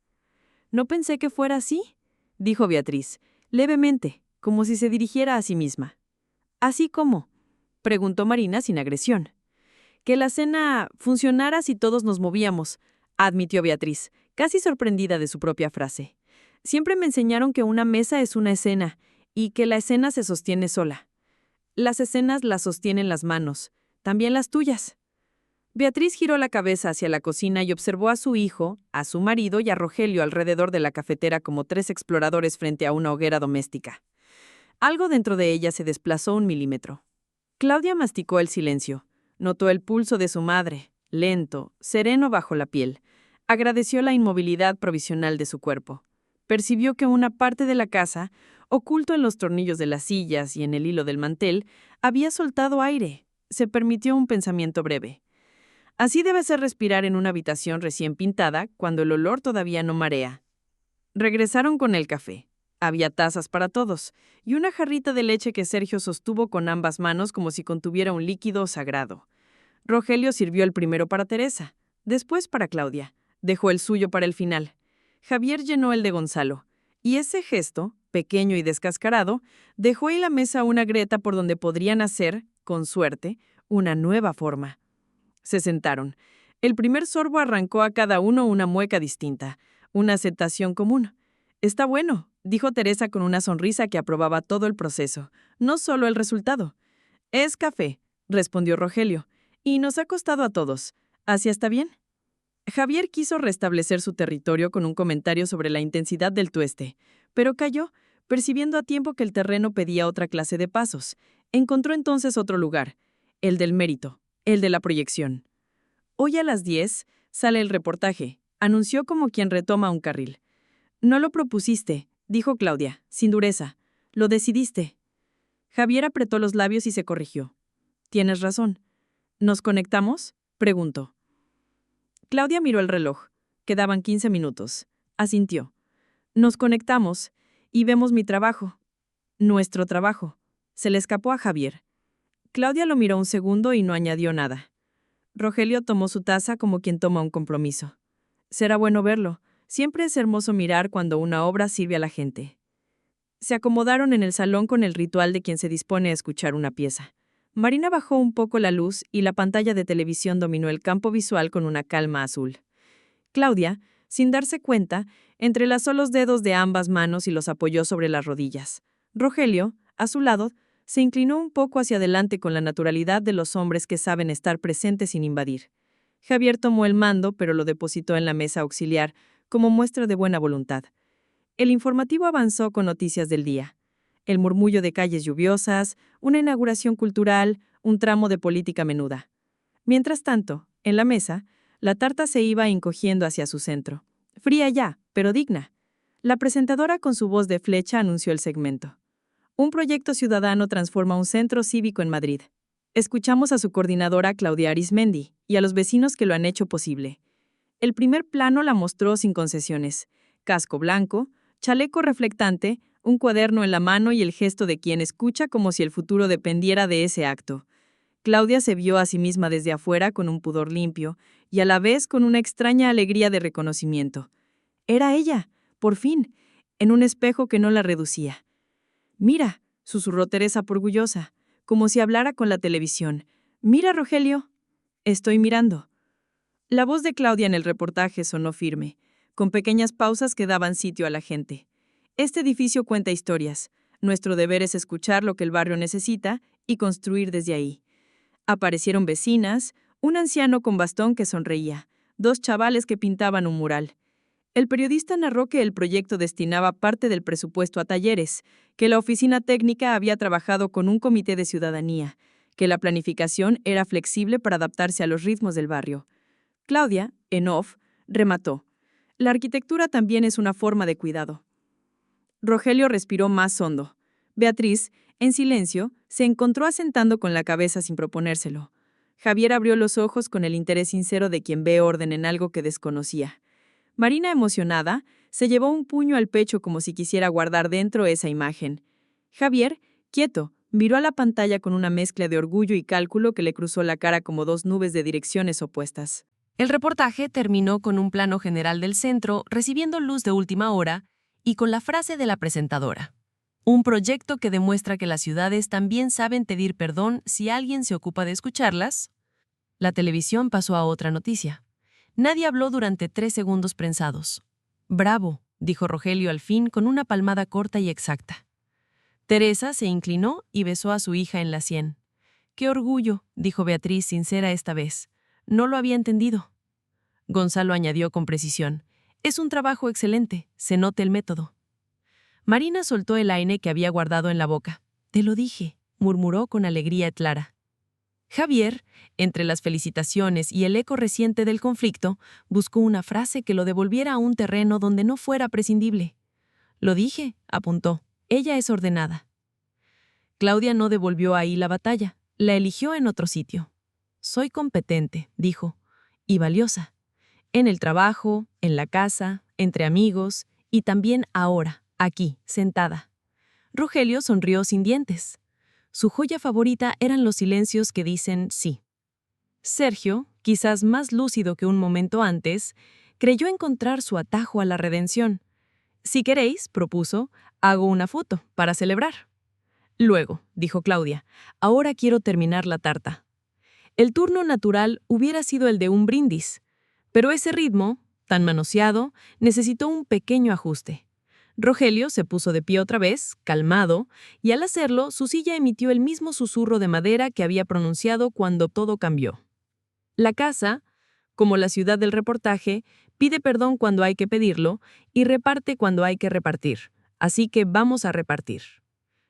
«No pensé que fuera así», dijo Beatriz, levemente, como si se dirigiera a sí misma. «¿Así cómo?», preguntó Marina sin agresión. «Que la cena funcionara si todos nos movíamos», admitió Beatriz, casi sorprendida de su propia frase. «Siempre me enseñaron que una mesa es una escena y que la escena se sostiene sola. Las escenas las sostienen las manos, también las tuyas». Beatriz giró la cabeza hacia la cocina y observó a su hijo, a su marido y a Rogelio alrededor de la cafetera como 3 exploradores frente a una hoguera doméstica. Algo dentro de ella se desplazó 1 milímetro. Claudia masticó el silencio. Notó el pulso de su madre, lento, sereno bajo la piel. Agradeció la inmovilidad provisional de su cuerpo. Percibió que una parte de la casa, oculto en los tornillos de las sillas y en el hilo del mantel, había soltado aire. Se permitió un pensamiento breve. Así debe ser respirar en una habitación recién pintada, cuando el olor todavía no marea. Regresaron con el café. Había tazas para todos, y una jarrita de leche que Sergio sostuvo con ambas manos como si contuviera un líquido sagrado. Rogelio sirvió el primero para Teresa, después para Claudia. Dejó el suyo para el final. Javier llenó el de Gonzalo, y ese gesto, pequeño y descascarado, dejó en la mesa una grieta por donde podrían hacer, con suerte, una nueva forma. Se sentaron. El primer sorbo arrancó a cada uno una mueca distinta, una aceptación común. «Está bueno», dijo Teresa con una sonrisa que aprobaba todo el proceso, no solo el resultado. «Es café», respondió Rogelio, «y nos ha costado a todos. ¿Así está bien?». Javier quiso restablecer su territorio con un comentario sobre la intensidad del tueste, pero calló, percibiendo a tiempo que el terreno pedía otra clase de pasos. Encontró entonces otro lugar, el del mérito, el de la proyección. «Hoy a las 10 sale el reportaje», anunció como quien retoma un carril. «No lo propusiste», dijo Claudia, sin dureza. «Lo decidiste». Javier apretó los labios y se corrigió. «Tienes razón». «¿Nos conectamos?», preguntó. Claudia miró el reloj. Quedaban 15 minutos. Asintió. «Nos conectamos y vemos mi trabajo». «Nuestro trabajo». Se le escapó a Javier. Claudia lo miró un segundo y no añadió nada. Rogelio tomó su taza como quien toma un compromiso. «Será bueno verlo. Siempre es hermoso mirar cuando una obra sirve a la gente». Se acomodaron en el salón con el ritual de quien se dispone a escuchar una pieza. Marina bajó un poco la luz y la pantalla de televisión dominó el campo visual con una calma azul. Claudia, sin darse cuenta, entrelazó los dedos de ambas manos y los apoyó sobre las rodillas. Rogelio, a su lado, se inclinó un poco hacia adelante con la naturalidad de los hombres que saben estar presentes sin invadir. Javier tomó el mando, pero lo depositó en la mesa auxiliar, como muestra de buena voluntad. El informativo avanzó con noticias del día. El murmullo de calles lluviosas, una inauguración cultural, un tramo de política menuda. Mientras tanto, en la mesa, la tarta se iba encogiendo hacia su centro. Fría ya, pero digna. La presentadora con su voz de flecha anunció el segmento. Un proyecto ciudadano transforma un centro cívico en Madrid. Escuchamos a su coordinadora Claudia Arismendi y a los vecinos que lo han hecho posible. El primer plano la mostró sin concesiones. Casco blanco, chaleco reflectante, un cuaderno en la mano y el gesto de quien escucha como si el futuro dependiera de ese acto. Claudia se vio a sí misma desde afuera con un pudor limpio y a la vez con una extraña alegría de reconocimiento. Era ella, por fin, en un espejo que no la reducía. «Mira», susurró Teresa orgullosa, como si hablara con la televisión. «Mira, Rogelio». «Estoy mirando». La voz de Claudia en el reportaje sonó firme, con pequeñas pausas que daban sitio a la gente. Este edificio cuenta historias. Nuestro deber es escuchar lo que el barrio necesita y construir desde ahí. Aparecieron vecinas, un anciano con bastón que sonreía, 2 chavales que pintaban un mural. El periodista narró que el proyecto destinaba parte del presupuesto a talleres, que la oficina técnica había trabajado con un comité de ciudadanía, que la planificación era flexible para adaptarse a los ritmos del barrio. Claudia, en off, remató. La arquitectura también es una forma de cuidado. Rogelio respiró más hondo. Beatriz, en silencio, se encontró asentando con la cabeza sin proponérselo. Javier abrió los ojos con el interés sincero de quien ve orden en algo que desconocía. Marina, emocionada, se llevó un puño al pecho como si quisiera guardar dentro esa imagen. Javier, quieto, miró a la pantalla con una mezcla de orgullo y cálculo que le cruzó la cara como 2 nubes de direcciones opuestas. El reportaje terminó con un plano general del centro recibiendo luz de última hora y con la frase de la presentadora. Un proyecto que demuestra que las ciudades también saben pedir perdón si alguien se ocupa de escucharlas. La televisión pasó a otra noticia. Nadie habló durante 3 segundos prensados. «Bravo», dijo Rogelio al fin con una palmada corta y exacta. Teresa se inclinó y besó a su hija en la sien. «Qué orgullo», dijo Beatriz sincera esta vez. «No lo había entendido». Gonzalo añadió con precisión. «Es un trabajo excelente, se nota el método». Marina soltó el aire que había guardado en la boca. «Te lo dije», murmuró con alegría clara. Javier, entre las felicitaciones y el eco reciente del conflicto, buscó una frase que lo devolviera a un terreno donde no fuera prescindible. «Lo dije», apuntó. «Ella es ordenada». Claudia no devolvió ahí la batalla, la eligió en otro sitio. «Soy competente», dijo, «y valiosa. En el trabajo, en la casa, entre amigos, y también ahora, aquí, sentada». Rogelio sonrió sin dientes. Su joya favorita eran los silencios que dicen sí. Sergio, quizás más lúcido que un momento antes, creyó encontrar su atajo a la redención. «Si queréis», propuso, «hago una foto para celebrar». «Luego», dijo Claudia, «ahora quiero terminar la tarta». El turno natural hubiera sido el de un brindis, pero ese ritmo, tan manoseado, necesitó un pequeño ajuste. Rogelio se puso de pie otra vez, calmado, y al hacerlo, su silla emitió el mismo susurro de madera que había pronunciado cuando todo cambió. La casa, como la ciudad del reportaje, pide perdón cuando hay que pedirlo y reparte cuando hay que repartir. Así que vamos a repartir.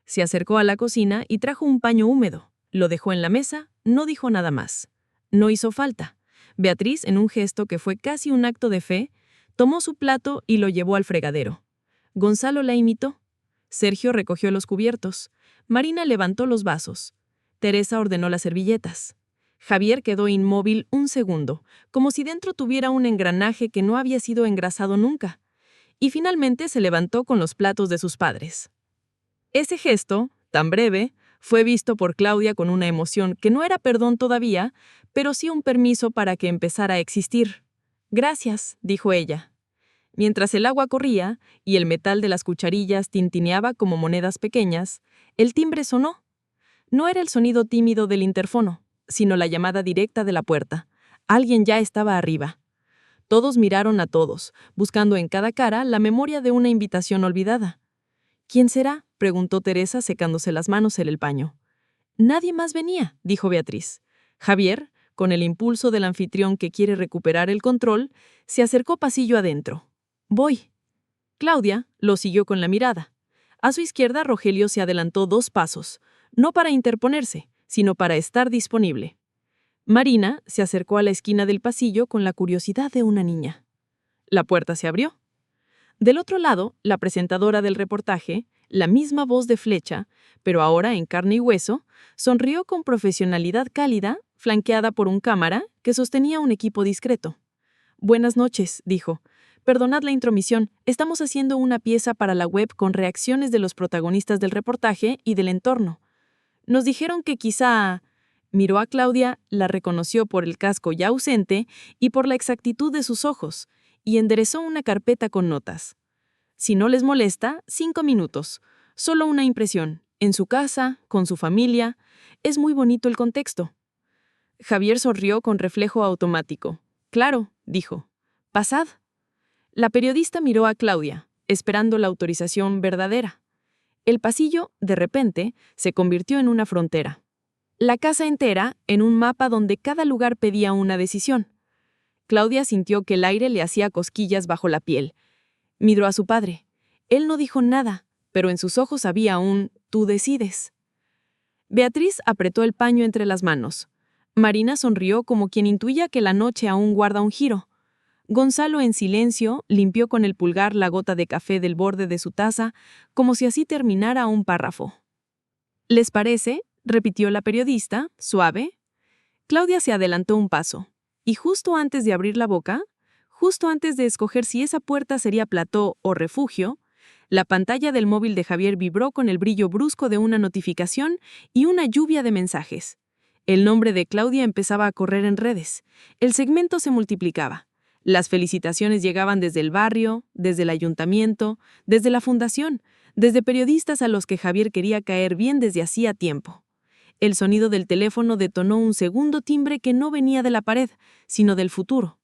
Se acercó a la cocina y trajo un paño húmedo. Lo dejó en la mesa, no dijo nada más. No hizo falta. Beatriz, en un gesto que fue casi un acto de fe, tomó su plato y lo llevó al fregadero. Gonzalo la imitó. Sergio recogió los cubiertos. Marina levantó los vasos. Teresa ordenó las servilletas. Javier quedó inmóvil un segundo, como si dentro tuviera un engranaje que no había sido engrasado nunca. Y finalmente se levantó con los platos de sus padres. Ese gesto, tan breve, fue visto por Claudia con una emoción que no era perdón todavía, pero sí un permiso para que empezara a existir. «Gracias», dijo ella. Mientras el agua corría y el metal de las cucharillas tintineaba como monedas pequeñas, el timbre sonó. No era el sonido tímido del interfono, sino la llamada directa de la puerta. Alguien ya estaba arriba. Todos miraron a todos, buscando en cada cara la memoria de una invitación olvidada. «¿Quién será?», preguntó Teresa secándose las manos en el paño. «Nadie más venía», dijo Beatriz. Javier, con el impulso del anfitrión que quiere recuperar el control, se acercó pasillo adentro. «Voy». Claudia lo siguió con la mirada. A su izquierda, Rogelio se adelantó 2 pasos, no para interponerse, sino para estar disponible. Marina se acercó a la esquina del pasillo con la curiosidad de una niña. La puerta se abrió. Del otro lado, la presentadora del reportaje, la misma voz de Flecha, pero ahora en carne y hueso, sonrió con profesionalidad cálida, flanqueada por un cámara que sostenía un equipo discreto. «Buenas noches», dijo. «Perdonad la intromisión, estamos haciendo una pieza para la web con reacciones de los protagonistas del reportaje y del entorno. Nos dijeron que quizá...». Miró a Claudia, la reconoció por el casco ya ausente y por la exactitud de sus ojos, y enderezó una carpeta con notas. «Si no les molesta, 5 minutos. Solo una impresión. En su casa, con su familia. Es muy bonito el contexto». Javier sonrió con reflejo automático. «Claro», dijo. «Pasad». La periodista miró a Claudia, esperando la autorización verdadera. El pasillo, de repente, se convirtió en una frontera. La casa entera en un mapa donde cada lugar pedía una decisión. Claudia sintió que el aire le hacía cosquillas bajo la piel. Miró a su padre. Él no dijo nada, pero en sus ojos había un «tú decides». Beatriz apretó el paño entre las manos. Marina sonrió como quien intuía que la noche aún guarda un giro. Gonzalo, en silencio, limpió con el pulgar la gota de café del borde de su taza, como si así terminara un párrafo. «¿Les parece?», repitió la periodista, suave. Claudia se adelantó un paso, y justo antes de abrir la boca, justo antes de escoger si esa puerta sería plató o refugio, la pantalla del móvil de Javier vibró con el brillo brusco de una notificación y una lluvia de mensajes. El nombre de Claudia empezaba a correr en redes. El segmento se multiplicaba. Las felicitaciones llegaban desde el barrio, desde el ayuntamiento, desde la fundación, desde periodistas a los que Javier quería caer bien desde hacía tiempo. El sonido del teléfono detonó un segundo timbre que no venía de la pared, sino del futuro.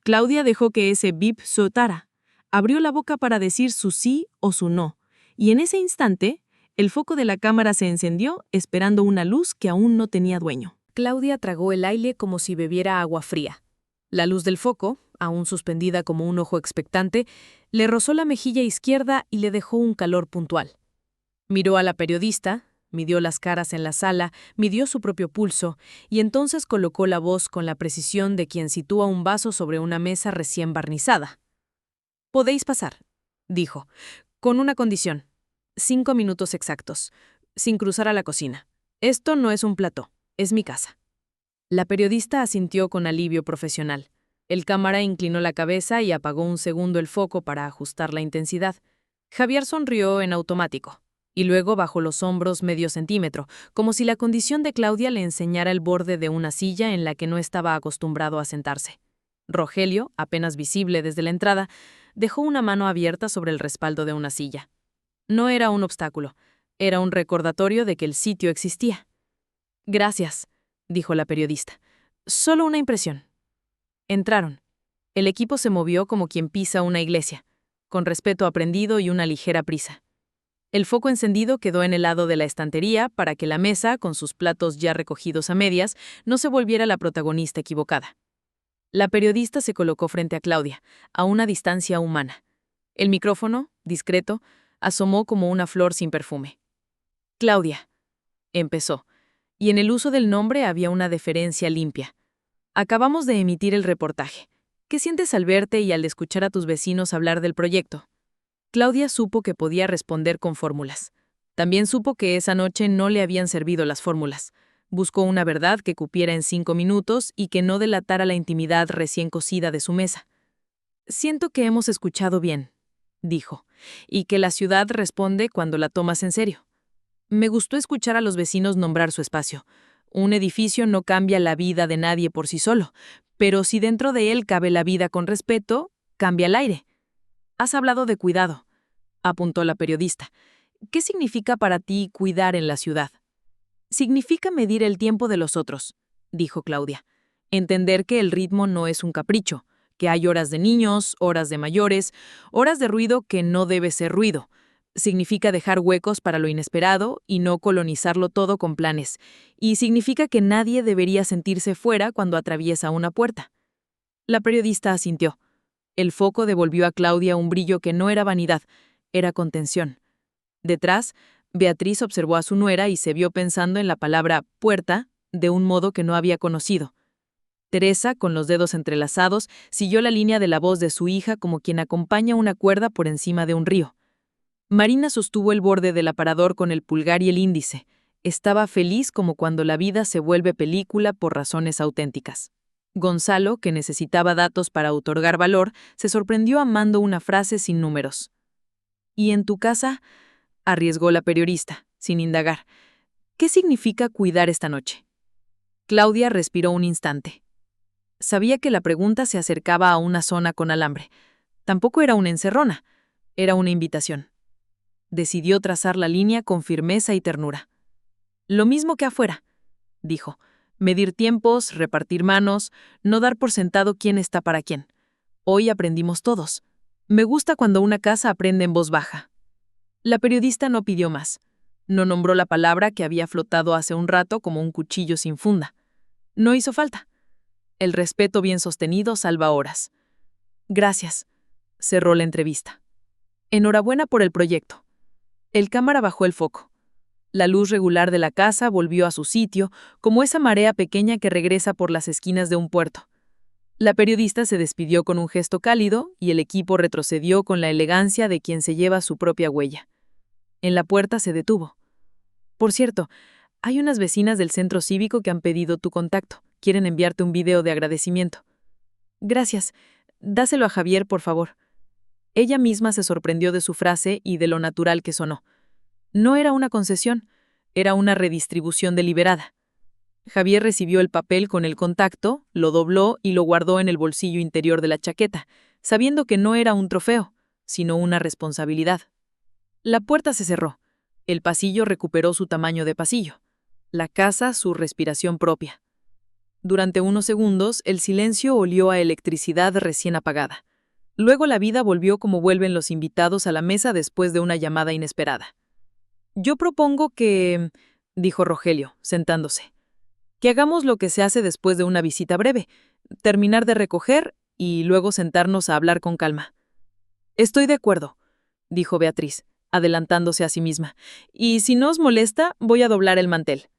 Claudia dejó que ese bip soltara. Abrió la boca para decir su sí o su no, y en ese instante, el foco de la cámara se encendió, esperando una luz que aún no tenía dueño. Claudia tragó el aire como si bebiera agua fría. La luz del foco, aún suspendida como un ojo expectante, le rozó la mejilla izquierda y le dejó un calor puntual. Miró a la periodista, midió las caras en la sala, midió su propio pulso, y entonces colocó la voz con la precisión de quien sitúa un vaso sobre una mesa recién barnizada. «Podéis pasar», dijo, «con una condición. 5 minutos exactos, sin cruzar a la cocina. Esto no es un plató, es mi casa». La periodista asintió con alivio profesional. El cámara inclinó la cabeza y apagó un segundo el foco para ajustar la intensidad. Javier sonrió en automático, y luego bajó los hombros medio centímetro, como si la condición de Claudia le enseñara el borde de una silla en la que no estaba acostumbrado a sentarse. Rogelio, apenas visible desde la entrada, dejó una mano abierta sobre el respaldo de una silla. No era un obstáculo, era un recordatorio de que el sitio existía. «Gracias», dijo la periodista. «Solo una impresión». Entraron. El equipo se movió como quien pisa una iglesia, con respeto aprendido y una ligera prisa. El foco encendido quedó en el lado de la estantería para que la mesa, con sus platos ya recogidos a medias, no se volviera la protagonista equivocada. La periodista se colocó frente a Claudia, a una distancia humana. El micrófono, discreto, asomó como una flor sin perfume. «Claudia», empezó, y en el uso del nombre había una deferencia limpia. «Acabamos de emitir el reportaje. ¿Qué sientes al verte y al escuchar a tus vecinos hablar del proyecto?». Claudia supo que podía responder con fórmulas. También supo que esa noche no le habían servido las fórmulas. Buscó una verdad que cupiera en 5 minutos y que no delatara la intimidad recién cocida de su mesa. «Siento que hemos escuchado bien», dijo, «y que la ciudad responde cuando la tomas en serio. Me gustó escuchar a los vecinos nombrar su espacio. Un edificio no cambia la vida de nadie por sí solo, pero si dentro de él cabe la vida con respeto, cambia el aire». «Has hablado de cuidado», apuntó la periodista. «¿Qué significa para ti cuidar en la ciudad?». «Significa medir el tiempo de los otros», dijo Claudia. «Entender que el ritmo no es un capricho, que hay horas de niños, horas de mayores, horas de ruido que no debe ser ruido. Significa dejar huecos para lo inesperado y no colonizarlo todo con planes. Y significa que nadie debería sentirse fuera cuando atraviesa una puerta». La periodista asintió. El foco devolvió a Claudia un brillo que no era vanidad, era contención. Detrás, Beatriz observó a su nuera y se vio pensando en la palabra «puerta» de un modo que no había conocido. Teresa, con los dedos entrelazados, siguió la línea de la voz de su hija como quien acompaña una cuerda por encima de un río. Marina sostuvo el borde del aparador con el pulgar y el índice. Estaba feliz como cuando la vida se vuelve película por razones auténticas. Gonzalo, que necesitaba datos para otorgar valor, se sorprendió amando una frase sin números. «¿Y en tu casa?», arriesgó la periodista, sin indagar. «¿Qué significa cuidar esta noche?». Claudia respiró un instante. Sabía que la pregunta se acercaba a una zona con alambre. Tampoco era una encerrona, era una invitación. Decidió trazar la línea con firmeza y ternura. «Lo mismo que afuera», dijo. «Medir tiempos, repartir manos, no dar por sentado quién está para quién. Hoy aprendimos todos. Me gusta cuando una casa aprende en voz baja». La periodista no pidió más. No nombró la palabra que había flotado hace un rato como un cuchillo sin funda. No hizo falta. El respeto bien sostenido salva horas. «Gracias», cerró la entrevista. «Enhorabuena por el proyecto». El cámara bajó el foco. La luz regular de la casa volvió a su sitio, como esa marea pequeña que regresa por las esquinas de un puerto. La periodista se despidió con un gesto cálido y el equipo retrocedió con la elegancia de quien se lleva su propia huella. En la puerta se detuvo. «Por cierto, hay unas vecinas del centro cívico que han pedido tu contacto. Quieren enviarte un video de agradecimiento». «Gracias. Dáselo a Javier, por favor». Ella misma se sorprendió de su frase y de lo natural que sonó. No era una concesión, era una redistribución deliberada. Javier recibió el papel con el contacto, lo dobló y lo guardó en el bolsillo interior de la chaqueta, sabiendo que no era un trofeo, sino una responsabilidad. La puerta se cerró. El pasillo recuperó su tamaño de pasillo. La casa su respiración propia. Durante unos segundos, el silencio olió a electricidad recién apagada. Luego la vida volvió como vuelven los invitados a la mesa después de una llamada inesperada. «Yo propongo que», dijo Rogelio, sentándose, «que hagamos lo que se hace después de una visita breve, terminar de recoger y luego sentarnos a hablar con calma». «Estoy de acuerdo», dijo Beatriz, adelantándose a sí misma, «y si no os molesta, voy a doblar el mantel».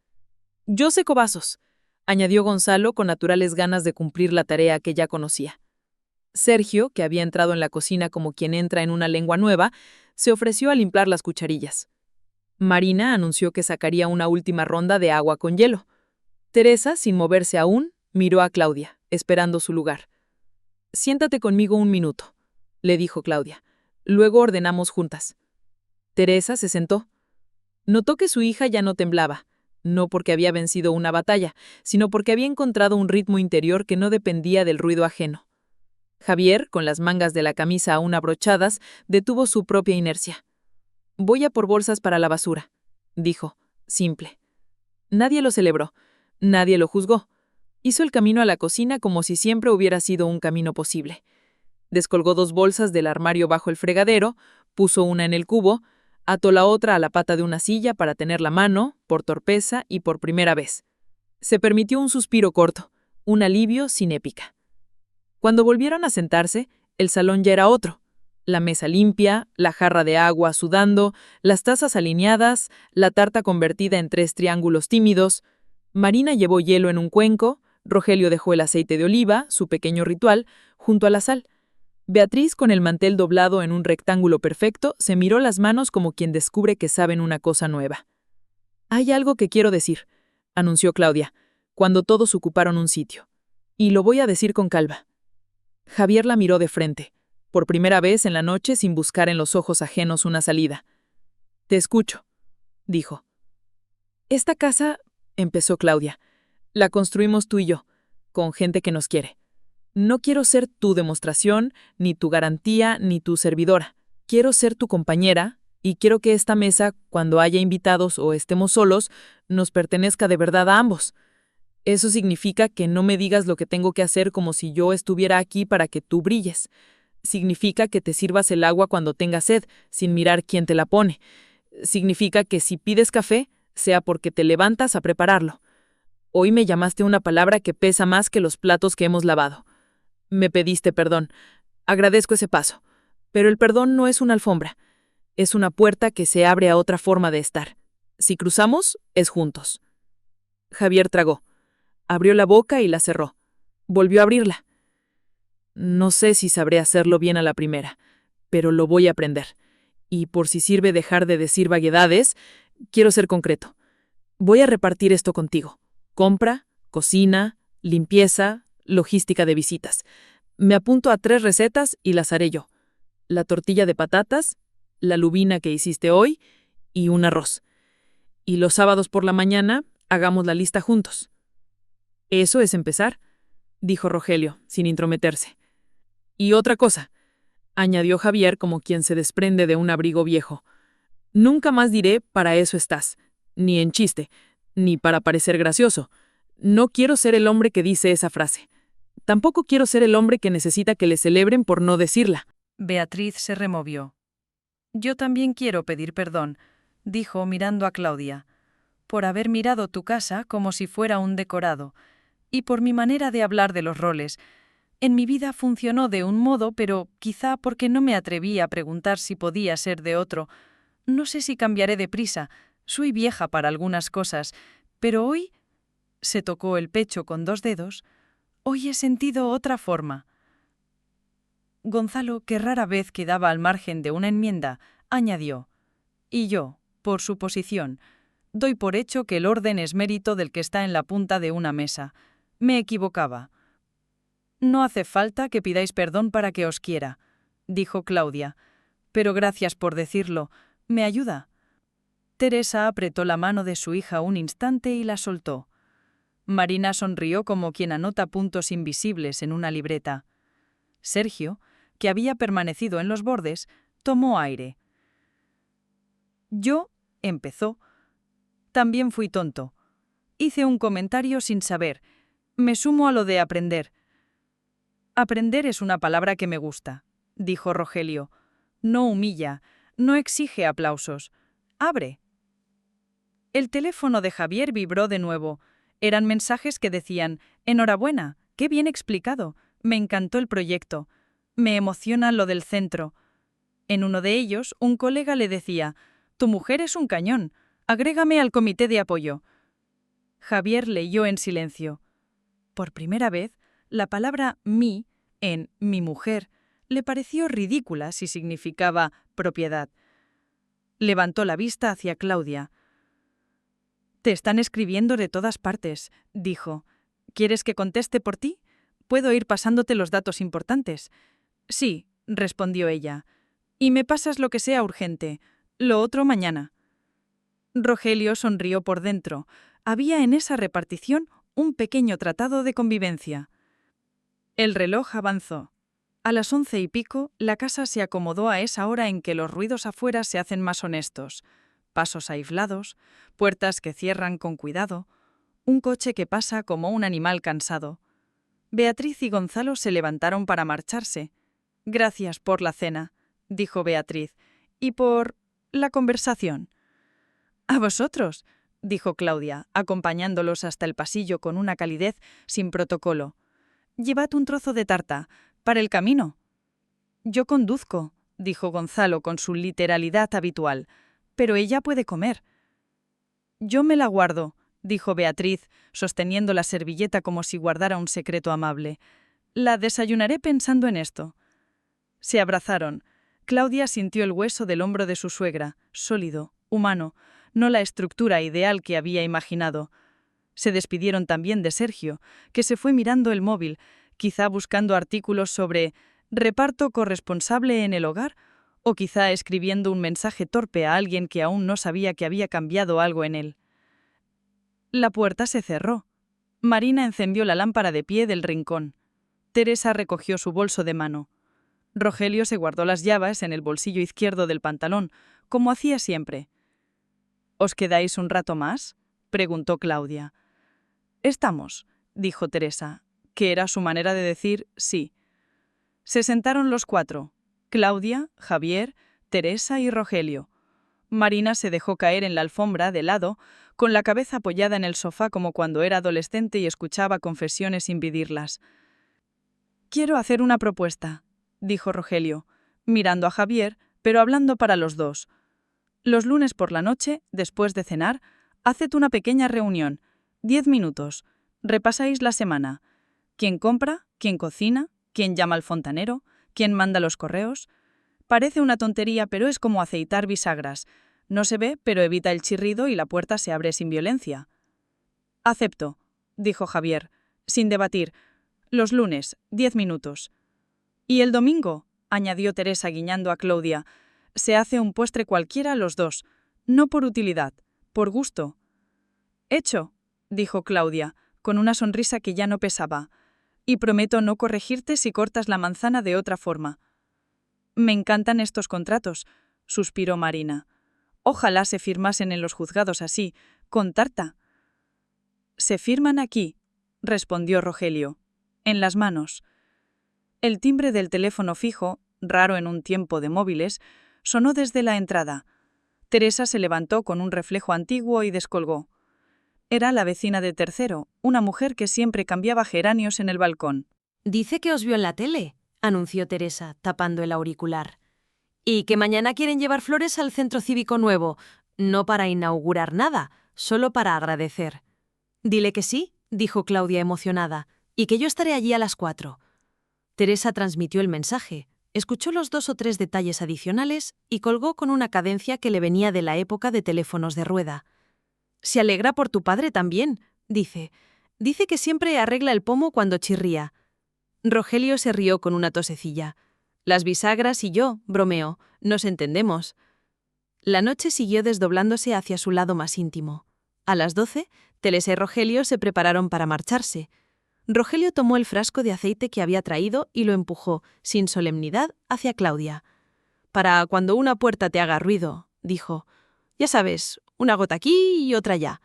«Yo seco vasos», añadió Gonzalo con naturales ganas de cumplir la tarea que ya conocía. Sergio, que había entrado en la cocina como quien entra en una lengua nueva, se ofreció a limpiar las cucharillas. Marina anunció que sacaría una última ronda de agua con hielo. Teresa, sin moverse aún, miró a Claudia, esperando su lugar. «Siéntate conmigo un minuto», le dijo Claudia. «Luego ordenamos juntas». Teresa se sentó. Notó que su hija ya no temblaba, no porque había vencido una batalla, sino porque había encontrado un ritmo interior que no dependía del ruido ajeno. Javier, con las mangas de la camisa aún abrochadas, detuvo su propia inercia. «Voy a por bolsas para la basura», dijo, simple. Nadie lo celebró, nadie lo juzgó. Hizo el camino a la cocina como si siempre hubiera sido un camino posible. Descolgó 2 bolsas del armario bajo el fregadero, puso una en el cubo, ató la otra a la pata de una silla para tener la mano, por torpeza y por primera vez. Se permitió un suspiro corto, un alivio sin épica. Cuando volvieron a sentarse, el salón ya era otro. La mesa limpia, la jarra de agua sudando, las tazas alineadas, la tarta convertida en 3 triángulos tímidos. Marina llevó hielo en un cuenco, Rogelio dejó el aceite de oliva, su pequeño ritual, junto a la sal. Beatriz, con el mantel doblado en un rectángulo perfecto, se miró las manos como quien descubre que saben una cosa nueva. «Hay algo que quiero decir», anunció Claudia, cuando todos ocuparon un sitio. «Y lo voy a decir con calma». Javier la miró de frente, por primera vez en la noche sin buscar en los ojos ajenos una salida. «Te escucho», dijo. «Esta casa», empezó Claudia, «la construimos tú y yo, con gente que nos quiere. No quiero ser tu demostración, ni tu garantía, ni tu servidora. Quiero ser tu compañera, y quiero que esta mesa, cuando haya invitados o estemos solos, nos pertenezca de verdad a ambos. Eso significa que no me digas lo que tengo que hacer como si yo estuviera aquí para que tú brilles. Significa que te sirvas el agua cuando tengas sed, sin mirar quién te la pone. Significa que si pides café, sea porque te levantas a prepararlo. Hoy me llamaste una palabra que pesa más que los platos que hemos lavado. Me pediste perdón. Agradezco ese paso. Pero el perdón no es una alfombra. Es una puerta que se abre a otra forma de estar. Si cruzamos, es juntos». Javier tragó. Abrió la boca y la cerró. Volvió a abrirla. «No sé si sabré hacerlo bien a la primera, pero lo voy a aprender. Y por si sirve dejar de decir vaguedades, quiero ser concreto. Voy a repartir esto contigo. Compra, cocina, limpieza, logística de visitas. Me apunto a 3 recetas y las haré yo. La tortilla de patatas, la lubina que hiciste hoy y un arroz. Y los sábados por la mañana hagamos la lista juntos. Eso es empezar, dijo Rogelio, sin intrometerse. Y otra cosa, añadió Javier como quien se desprende de un abrigo viejo. Nunca más diré para eso estás, ni en chiste, ni para parecer gracioso. No quiero ser el hombre que dice esa frase. Tampoco quiero ser el hombre que necesita que le celebren por no decirla. Beatriz se removió. Yo también quiero pedir perdón, dijo mirando a Claudia, por haber mirado tu casa como si fuera un decorado, y por mi manera de hablar de los roles. En mi vida funcionó de un modo, pero quizá porque no me atreví a preguntar si podía ser de otro. No sé si cambiaré deprisa, soy vieja para algunas cosas, pero hoy, se tocó el pecho con 2 dedos, hoy he sentido otra forma. Gonzalo, que rara vez quedaba al margen de una enmienda, añadió, y yo, por suposición, doy por hecho que el orden es mérito del que está en la punta de una mesa. Me equivocaba. No hace falta que pidáis perdón para que os quiera, dijo Claudia, pero gracias por decirlo, ¿me ayuda? Teresa apretó la mano de su hija un instante y la soltó. Marina sonrió como quien anota puntos invisibles en una libreta. Sergio, que había permanecido en los bordes, tomó aire. Yo, empezó, también fui tonto. Hice un comentario sin saber. Me sumo a lo de aprender. Aprender es una palabra que me gusta, dijo Rogelio. No humilla, no exige aplausos. Abre. El teléfono de Javier vibró de nuevo. Eran mensajes que decían: enhorabuena, qué bien explicado, me encantó el proyecto, me emociona lo del centro. En uno de ellos, un colega le decía: tu mujer es un cañón, agrégame al comité de apoyo. Javier leyó en silencio. Por primera vez, la palabra mi, en mi mujer, le pareció ridícula si significaba propiedad. Levantó la vista hacia Claudia. Te están escribiendo de todas partes, dijo. ¿Quieres que conteste por ti? Puedo ir pasándote los datos importantes. Sí, respondió ella. Y me pasas lo que sea urgente. Lo otro mañana. Rogelio sonrió por dentro. Había en esa repartición un pequeño tratado de convivencia. El reloj avanzó. A las 11:15, la casa se acomodó a esa hora en que los ruidos afuera se hacen más honestos. Pasos aislados, puertas que cierran con cuidado, un coche que pasa como un animal cansado. Beatriz y Gonzalo se levantaron para marcharse. Gracias por la cena, dijo Beatriz, y por la conversación. A vosotros, dijo Claudia, acompañándolos hasta el pasillo con una calidez sin protocolo. Llevad un trozo de tarta, para el camino. Yo conduzco, dijo Gonzalo con su literalidad habitual, pero ella puede comer. Yo me la guardo, dijo Beatriz, sosteniendo la servilleta como si guardara un secreto amable. La desayunaré pensando en esto. Se abrazaron. Claudia sintió el hueso del hombro de su suegra, sólido, humano, no la estructura ideal que había imaginado. Se despidieron también de Sergio, que se fue mirando el móvil, quizá buscando artículos sobre reparto corresponsable en el hogar, o quizá escribiendo un mensaje torpe a alguien que aún no sabía que había cambiado algo en él. La puerta se cerró. Marina encendió la lámpara de pie del rincón. Teresa recogió su bolso de mano. Rogelio se guardó las llaves en el bolsillo izquierdo del pantalón, como hacía siempre. ¿Os quedáis un rato más?, preguntó Claudia. Estamos, dijo Teresa, que era su manera de decir sí. Se sentaron los 4, Claudia, Javier, Teresa y Rogelio. Marina se dejó caer en la alfombra de lado, con la cabeza apoyada en el sofá como cuando era adolescente y escuchaba confesiones sin pedirlas. Quiero hacer una propuesta, dijo Rogelio, mirando a Javier, pero hablando para los dos. Los lunes por la noche, después de cenar, haced una pequeña reunión, 10 minutos. Repasáis la semana. ¿Quién compra? ¿Quién cocina? ¿Quién llama al fontanero? ¿Quién manda los correos? Parece una tontería, pero es como aceitar bisagras. No se ve, pero evita el chirrido y la puerta se abre sin violencia. Acepto, dijo Javier, sin debatir. Los lunes, 10 minutos. Y el domingo, añadió Teresa guiñando a Claudia, se hace un postre cualquiera los dos, no por utilidad, por gusto. Hecho, dijo Claudia, con una sonrisa que ya no pesaba, y prometo no corregirte si cortas la manzana de otra forma. Me encantan estos contratos, suspiró Marina. Ojalá se firmasen en los juzgados así, con tarta. Se firman aquí, respondió Rogelio, en las manos. El timbre del teléfono fijo, raro en un tiempo de móviles, sonó desde la entrada. Teresa se levantó con un reflejo antiguo y descolgó. Era la vecina de tercero, una mujer que siempre cambiaba geranios en el balcón. Dice que os vio en la tele, anunció Teresa, tapando el auricular. Y que mañana quieren llevar flores al centro cívico nuevo, no para inaugurar nada, solo para agradecer. Dile que sí, dijo Claudia emocionada, y que yo estaré allí a las 4. Teresa transmitió el mensaje, escuchó los 2 o 3 detalles adicionales y colgó con una cadencia que le venía de la época de teléfonos de rueda. Se alegra por tu padre también, dice. Dice que siempre arregla el pomo cuando chirría. Rogelio se rió con una tosecilla. Las bisagras y yo, bromeó, nos entendemos. La noche siguió desdoblándose hacia su lado más íntimo. A las 12, Teresa y Rogelio se prepararon para marcharse. Rogelio tomó el frasco de aceite que había traído y lo empujó, sin solemnidad, hacia Claudia. Para cuando una puerta te haga ruido, dijo. Ya sabes, una gota aquí y otra allá.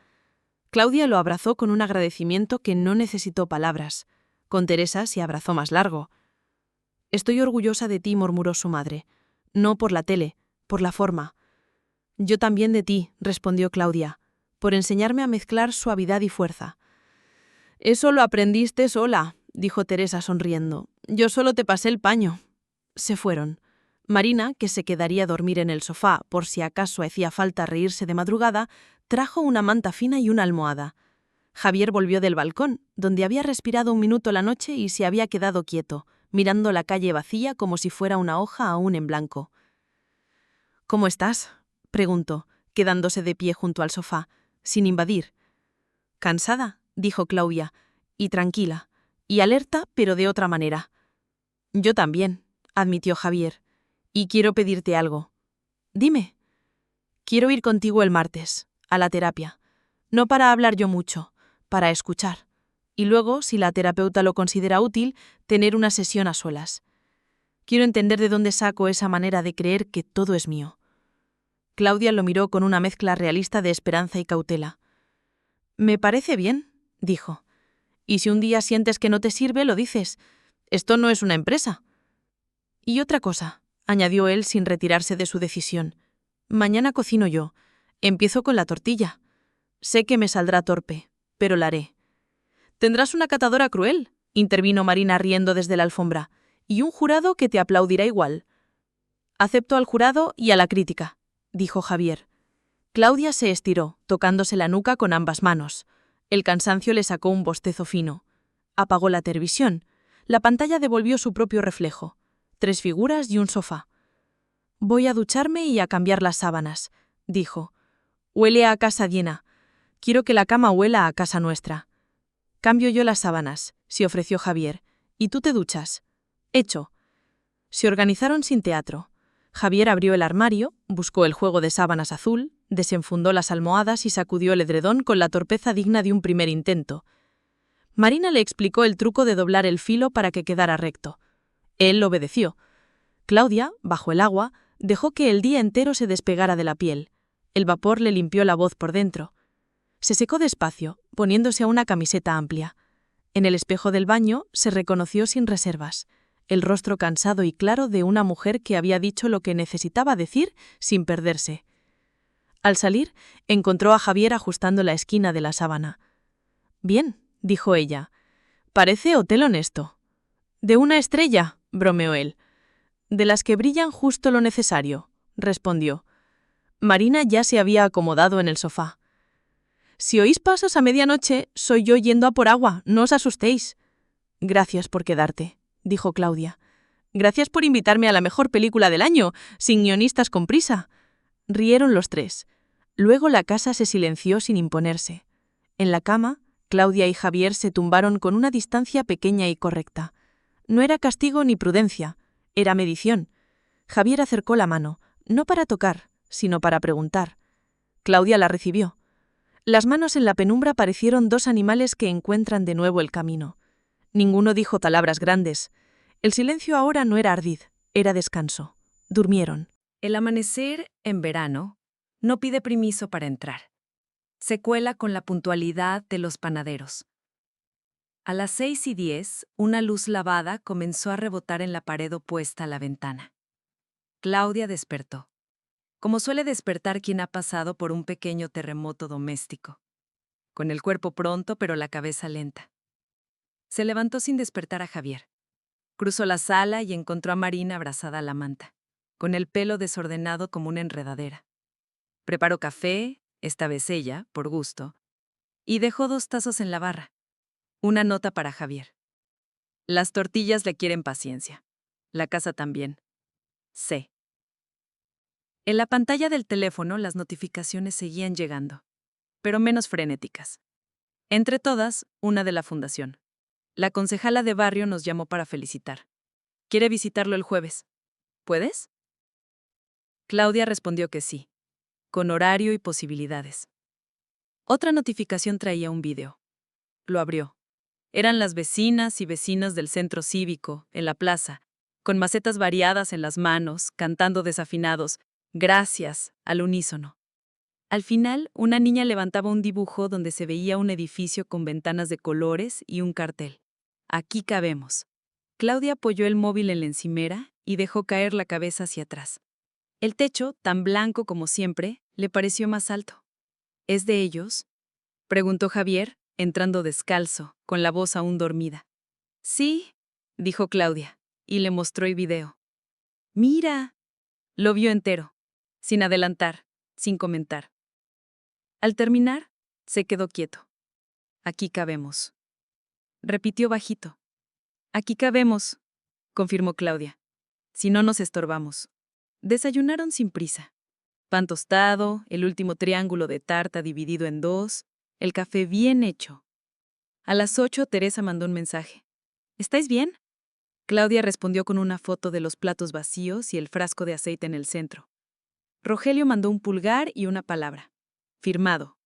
Claudia lo abrazó con un agradecimiento que no necesitó palabras. Con Teresa se abrazó más largo. Estoy orgullosa de ti, murmuró su madre. No por la tele, por la forma. Yo también de ti, respondió Claudia, por enseñarme a mezclar suavidad y fuerza. Eso lo aprendiste sola, dijo Teresa sonriendo. Yo solo te pasé el paño. Se fueron. Marina, que se quedaría a dormir en el sofá por si acaso hacía falta reírse de madrugada, trajo una manta fina y una almohada. Javier volvió del balcón, donde había respirado un minuto la noche y se había quedado quieto, mirando la calle vacía como si fuera una hoja aún en blanco. «¿Cómo estás?», preguntó, quedándose de pie junto al sofá, sin invadir. «Cansada», dijo Claudia, y tranquila, y alerta, pero de otra manera. «Yo también», admitió Javier, «y quiero pedirte algo». «Dime». «Quiero ir contigo el martes, a la terapia. No para hablar yo mucho, para escuchar. Y luego, si la terapeuta lo considera útil, tener una sesión a solas. Quiero entender de dónde saco esa manera de creer que todo es mío». Claudia lo miró con una mezcla realista de esperanza y cautela. «Me parece bien», dijo. «Y si un día sientes que no te sirve, lo dices. Esto no es una empresa». «Y otra cosa», añadió él sin retirarse de su decisión. «Mañana cocino yo. Empiezo con la tortilla. Sé que me saldrá torpe, pero la haré». «Tendrás una catadora cruel», intervino Marina riendo desde la alfombra, «y un jurado que te aplaudirá igual». «Acepto al jurado y a la crítica», dijo Javier. Claudia se estiró, tocándose la nuca con ambas manos. El cansancio le sacó un bostezo fino. Apagó la televisión. La pantalla devolvió su propio reflejo. 3 figuras y un sofá. «Voy a ducharme y a cambiar las sábanas», dijo. «Huele a casa llena. Quiero que la cama huela a casa nuestra». «Cambio yo las sábanas», se ofreció Javier. «Y tú te duchas». «Hecho». Se organizaron sin teatro. Javier abrió el armario, buscó el juego de sábanas azul, desenfundó las almohadas y sacudió el edredón con la torpeza digna de un primer intento. Marina le explicó el truco de doblar el filo para que quedara recto. Él obedeció. Claudia, bajo el agua, dejó que el día entero se despegara de la piel. El vapor le limpió la voz por dentro. Se secó despacio, poniéndose a una camiseta amplia. En el espejo del baño se reconoció sin reservas. El rostro cansado y claro de una mujer que había dicho lo que necesitaba decir sin perderse. Al salir, encontró a Javier ajustando la esquina de la sábana. «Bien», dijo ella. «Parece hotel honesto». «De una estrella», bromeó él. «De las que brillan justo lo necesario», respondió. Marina ya se había acomodado en el sofá. «Si oís pasos a medianoche, soy yo yendo a por agua, no os asustéis». «Gracias por quedarte», dijo Claudia. Gracias por invitarme a la mejor película del año, sin guionistas con prisa. Rieron los tres. Luego la casa se silenció sin imponerse. En la cama, Claudia y Javier se tumbaron con una distancia pequeña y correcta. No era castigo ni prudencia, era medición. Javier acercó la mano, no para tocar, sino para preguntar. Claudia la recibió. Las manos en la penumbra parecieron dos animales que encuentran de nuevo el camino. Ninguno dijo palabras grandes. El silencio ahora no era ardid, era descanso. Durmieron. El amanecer, en verano, no pide permiso para entrar. Se cuela con la puntualidad de los panaderos. A las 6:10, una luz lavada comenzó a rebotar en la pared opuesta a la ventana. Claudia despertó, como suele despertar quien ha pasado por un pequeño terremoto doméstico, con el cuerpo pronto pero la cabeza lenta. Se levantó sin despertar a Javier. Cruzó la sala y encontró a Marina abrazada a la manta, con el pelo desordenado como una enredadera. Preparó café, esta vez ella, por gusto, y dejó 2 tazos en la barra. Una nota para Javier. Las tortillas le quieren paciencia. La casa también. C. En la pantalla del teléfono las notificaciones seguían llegando, pero menos frenéticas. Entre todas, una de la fundación. La concejala de barrio nos llamó para felicitar. Quiere visitarlo el jueves. ¿Puedes? Claudia respondió que sí, con horario y posibilidades. Otra notificación traía un video. Lo abrió. Eran las vecinas y vecinos del centro cívico, en la plaza, con macetas variadas en las manos, cantando desafinados, gracias, al unísono. Al final, una niña levantaba un dibujo donde se veía un edificio con ventanas de colores y un cartel. Aquí cabemos. Claudia apoyó el móvil en la encimera y dejó caer la cabeza hacia atrás. El techo, tan blanco como siempre, le pareció más alto. ¿Es de ellos?, preguntó Javier, entrando descalzo, con la voz aún dormida. Sí, dijo Claudia, y le mostró el video. Mira. Lo vio entero, sin adelantar, sin comentar. Al terminar, se quedó quieto. Aquí cabemos. Repitió bajito. Aquí cabemos, confirmó Claudia. Si no nos estorbamos. Desayunaron sin prisa. Pan tostado, el último triángulo de tarta dividido en 2, el café bien hecho. A las 8, Teresa mandó un mensaje. ¿Estáis bien? Claudia respondió con una foto de los platos vacíos y el frasco de aceite en el centro. Rogelio mandó un pulgar y una palabra. Firmado.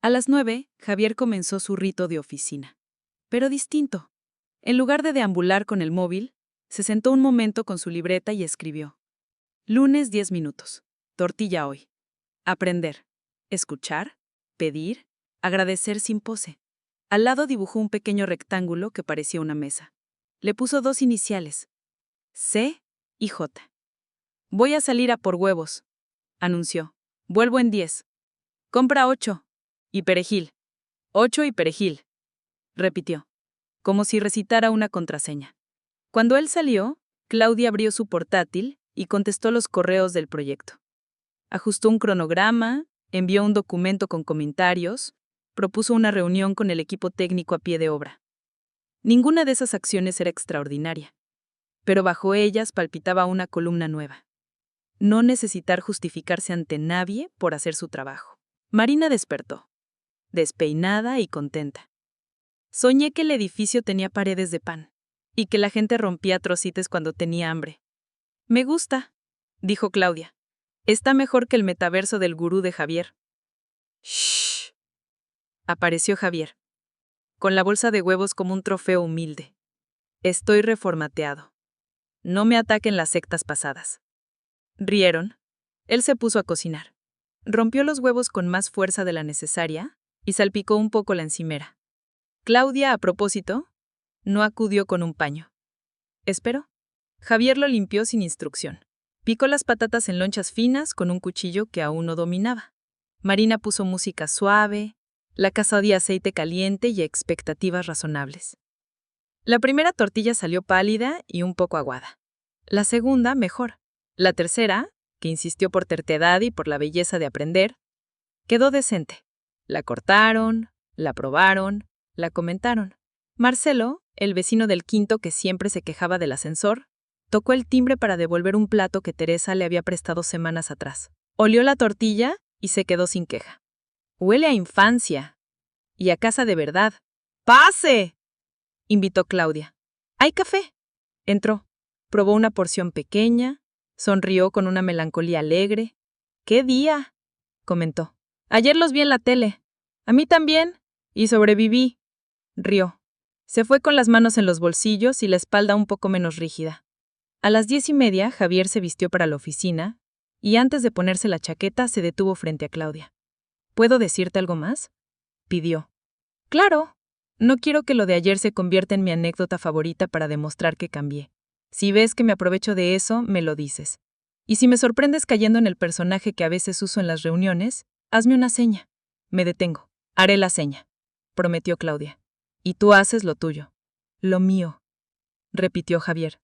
A las 9, Javier comenzó su rito de oficina. Pero distinto. En lugar de deambular con el móvil, se sentó un momento con su libreta y escribió. Lunes 10 minutos. Tortilla hoy. Aprender. Escuchar. Pedir. Agradecer sin pose. Al lado dibujó un pequeño rectángulo que parecía una mesa. Le puso 2 iniciales. C y J. Voy a salir a por huevos, anunció. Vuelvo en 10. Compra 8. Y perejil. 8 y perejil. Repitió, como si recitara una contraseña. Cuando él salió, Claudia abrió su portátil y contestó los correos del proyecto. Ajustó un cronograma, envió un documento con comentarios, propuso una reunión con el equipo técnico a pie de obra. Ninguna de esas acciones era extraordinaria, pero bajo ellas palpitaba una columna nueva. No necesitar justificarse ante nadie por hacer su trabajo. Marina despertó, despeinada y contenta. Soñé que el edificio tenía paredes de pan y que la gente rompía trocitos cuando tenía hambre. Me gusta, dijo Claudia. Está mejor que el metaverso del gurú de Javier. Shh. Apareció Javier, con la bolsa de huevos como un trofeo humilde. Estoy reformateado. No me ataquen las sectas pasadas. Rieron. Él se puso a cocinar. Rompió los huevos con más fuerza de la necesaria y salpicó un poco la encimera. Claudia, a propósito, no acudió con un paño. ¿Esperó? Javier lo limpió sin instrucción. Picó las patatas en lonchas finas con un cuchillo que aún no dominaba. Marina puso música suave, la casa olía aceite caliente y expectativas razonables. La primera tortilla salió pálida y un poco aguada. La segunda, mejor. La tercera, que insistió por terquedad y por la belleza de aprender, quedó decente. La cortaron, la probaron, la comentaron. Marcelo, el vecino del quinto que siempre se quejaba del ascensor, Tocó el timbre para devolver un plato que Teresa le había prestado semanas atrás. Olió la tortilla y se quedó sin queja. Huele a infancia. Y a casa de verdad. ¡Pase!, invitó Claudia. ¿Hay café? Entró. Probó una porción pequeña. Sonrió con una melancolía alegre. ¡Qué día!, comentó. Ayer los vi en la tele. A mí también. Y sobreviví. Rió. Se fue con las manos en los bolsillos y la espalda un poco menos rígida. A las 10:30, Javier se vistió para la oficina y antes de ponerse la chaqueta se detuvo frente a Claudia. ¿Puedo decirte algo más?, pidió. Claro. No quiero que lo de ayer se convierta en mi anécdota favorita para demostrar que cambié. Si ves que me aprovecho de eso, me lo dices. Y si me sorprendes cayendo en el personaje que a veces uso en las reuniones, hazme una seña. Me detengo. Haré la seña, prometió Claudia. Y tú haces lo tuyo. Lo mío, repitió Javier.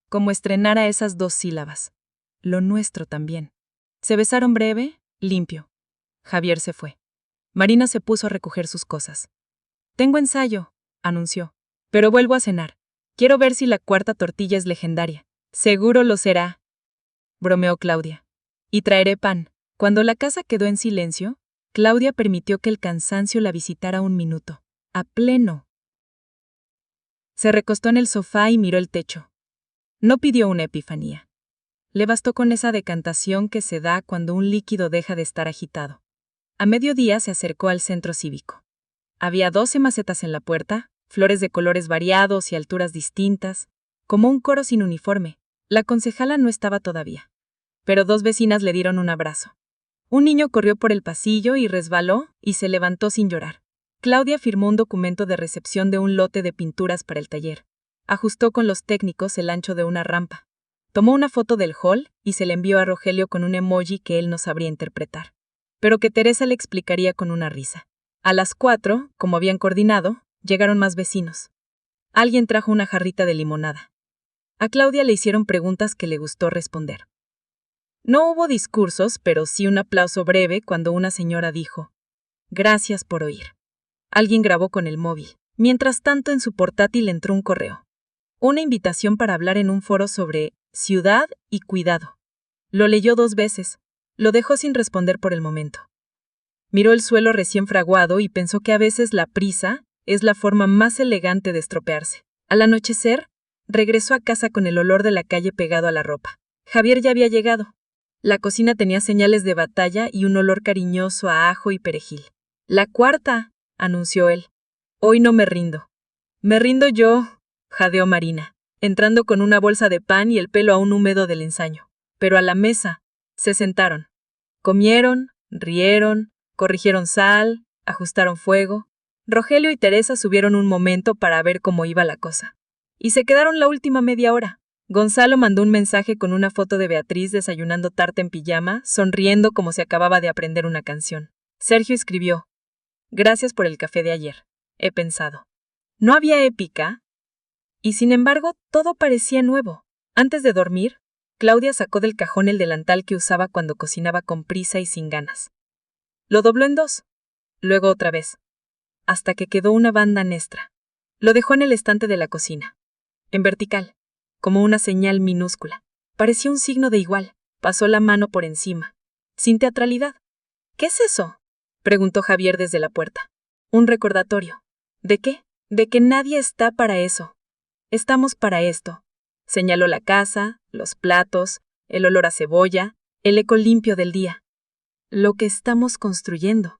Como estrenara esas 2 sílabas. Lo nuestro también. Se besaron breve, limpio. Javier se fue. Marina se puso a recoger sus cosas. Tengo ensayo, anunció. Pero vuelvo a cenar. Quiero ver si la 4ª tortilla es legendaria. Seguro lo será, bromeó Claudia. Y traeré pan. Cuando la casa quedó en silencio, Claudia permitió que el cansancio la visitara un minuto. A pleno. Se recostó en el sofá y miró el techo. No pidió una epifanía. Le bastó con esa decantación que se da cuando un líquido deja de estar agitado. A mediodía se acercó al centro cívico. Había 12 macetas en la puerta, flores de colores variados y alturas distintas, como un coro sin uniforme. La concejala no estaba todavía. Pero 2 vecinas le dieron un abrazo. Un niño corrió por el pasillo y resbaló y se levantó sin llorar. Claudia firmó un documento de recepción de un lote de pinturas para el taller. Ajustó con los técnicos el ancho de una rampa. Tomó una foto del hall y se la envió a Rogelio con un emoji que él no sabría interpretar, pero que Teresa le explicaría con una risa. A las 4, como habían coordinado, llegaron más vecinos. Alguien trajo una jarrita de limonada. A Claudia le hicieron preguntas que le gustó responder. No hubo discursos, pero sí un aplauso breve cuando una señora dijo: «Gracias por oír». Alguien grabó con el móvil. Mientras tanto, en su portátil entró un correo. Una invitación para hablar en un foro sobre ciudad y cuidado. Lo leyó 2 veces. Lo dejó sin responder por el momento. Miró el suelo recién fraguado y pensó que a veces la prisa es la forma más elegante de estropearse. Al anochecer, regresó a casa con el olor de la calle pegado a la ropa. Javier ya había llegado. La cocina tenía señales de batalla y un olor cariñoso a ajo y perejil. «La 4», anunció él. «Hoy no me rindo». «Me rindo yo», jadeó Marina, entrando con una bolsa de pan y el pelo aún húmedo del ensaño. Pero a la mesa se sentaron. Comieron, rieron, corrigieron sal, ajustaron fuego. Rogelio y Teresa subieron un momento para ver cómo iba la cosa. Y se quedaron la última media hora. Gonzalo mandó un mensaje con una foto de Beatriz desayunando tarta en pijama, sonriendo como si acababa de aprender una canción. Sergio escribió: «Gracias por el café de ayer. He pensado. No había épica, y sin embargo todo parecía nuevo». Antes de dormir, Claudia sacó del cajón el delantal que usaba cuando cocinaba con prisa y sin ganas. Lo dobló en 2, luego otra vez, hasta que quedó una banda nestra. Lo dejó en el estante de la cocina, en vertical, como una señal minúscula. Parecía un signo de igual. Pasó la mano por encima, sin teatralidad. «¿Qué es eso?», preguntó Javier desde la puerta. «Un recordatorio». «¿De qué?». «De que nadie está para eso. Estamos para esto». Señaló la casa, los platos, el olor a cebolla, el eco limpio del día. «Lo que estamos construyendo».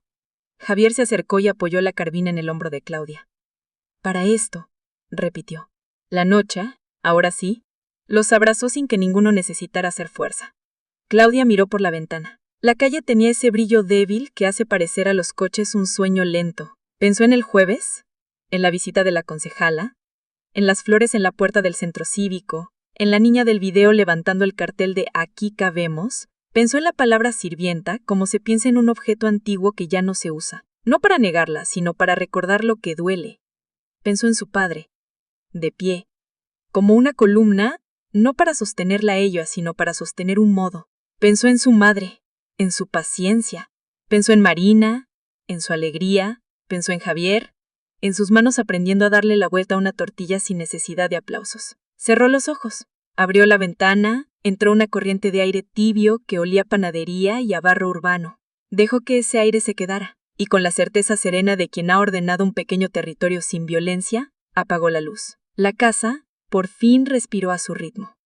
Javier se acercó y apoyó la carbina en el hombro de Claudia. «Para esto», repitió. La noche, ahora sí, los abrazó sin que ninguno necesitara hacer fuerza. Claudia miró por la ventana. La calle tenía ese brillo débil que hace parecer a los coches un sueño lento. Pensó en el jueves, en la visita de la concejala, en las flores en la puerta del centro cívico, en la niña del video levantando el cartel de «Aquí cabemos». Pensó en la palabra sirvienta como se piensa en un objeto antiguo que ya no se usa, no para negarla, sino para recordar lo que duele. Pensó en su padre, de pie, como una columna, no para sostenerla a ella, sino para sostener un modo. Pensó en su madre, en su paciencia. Pensó en Marina, en su alegría. Pensó en Javier, en sus manos aprendiendo a darle la vuelta a una tortilla sin necesidad de aplausos. Cerró los ojos. Abrió la ventana, entró una corriente de aire tibio que olía a panadería y a barro urbano. Dejó que ese aire se quedara, y con la certeza serena de quien ha ordenado un pequeño territorio sin violencia, apagó la luz. La casa, por fin, respiró a su ritmo.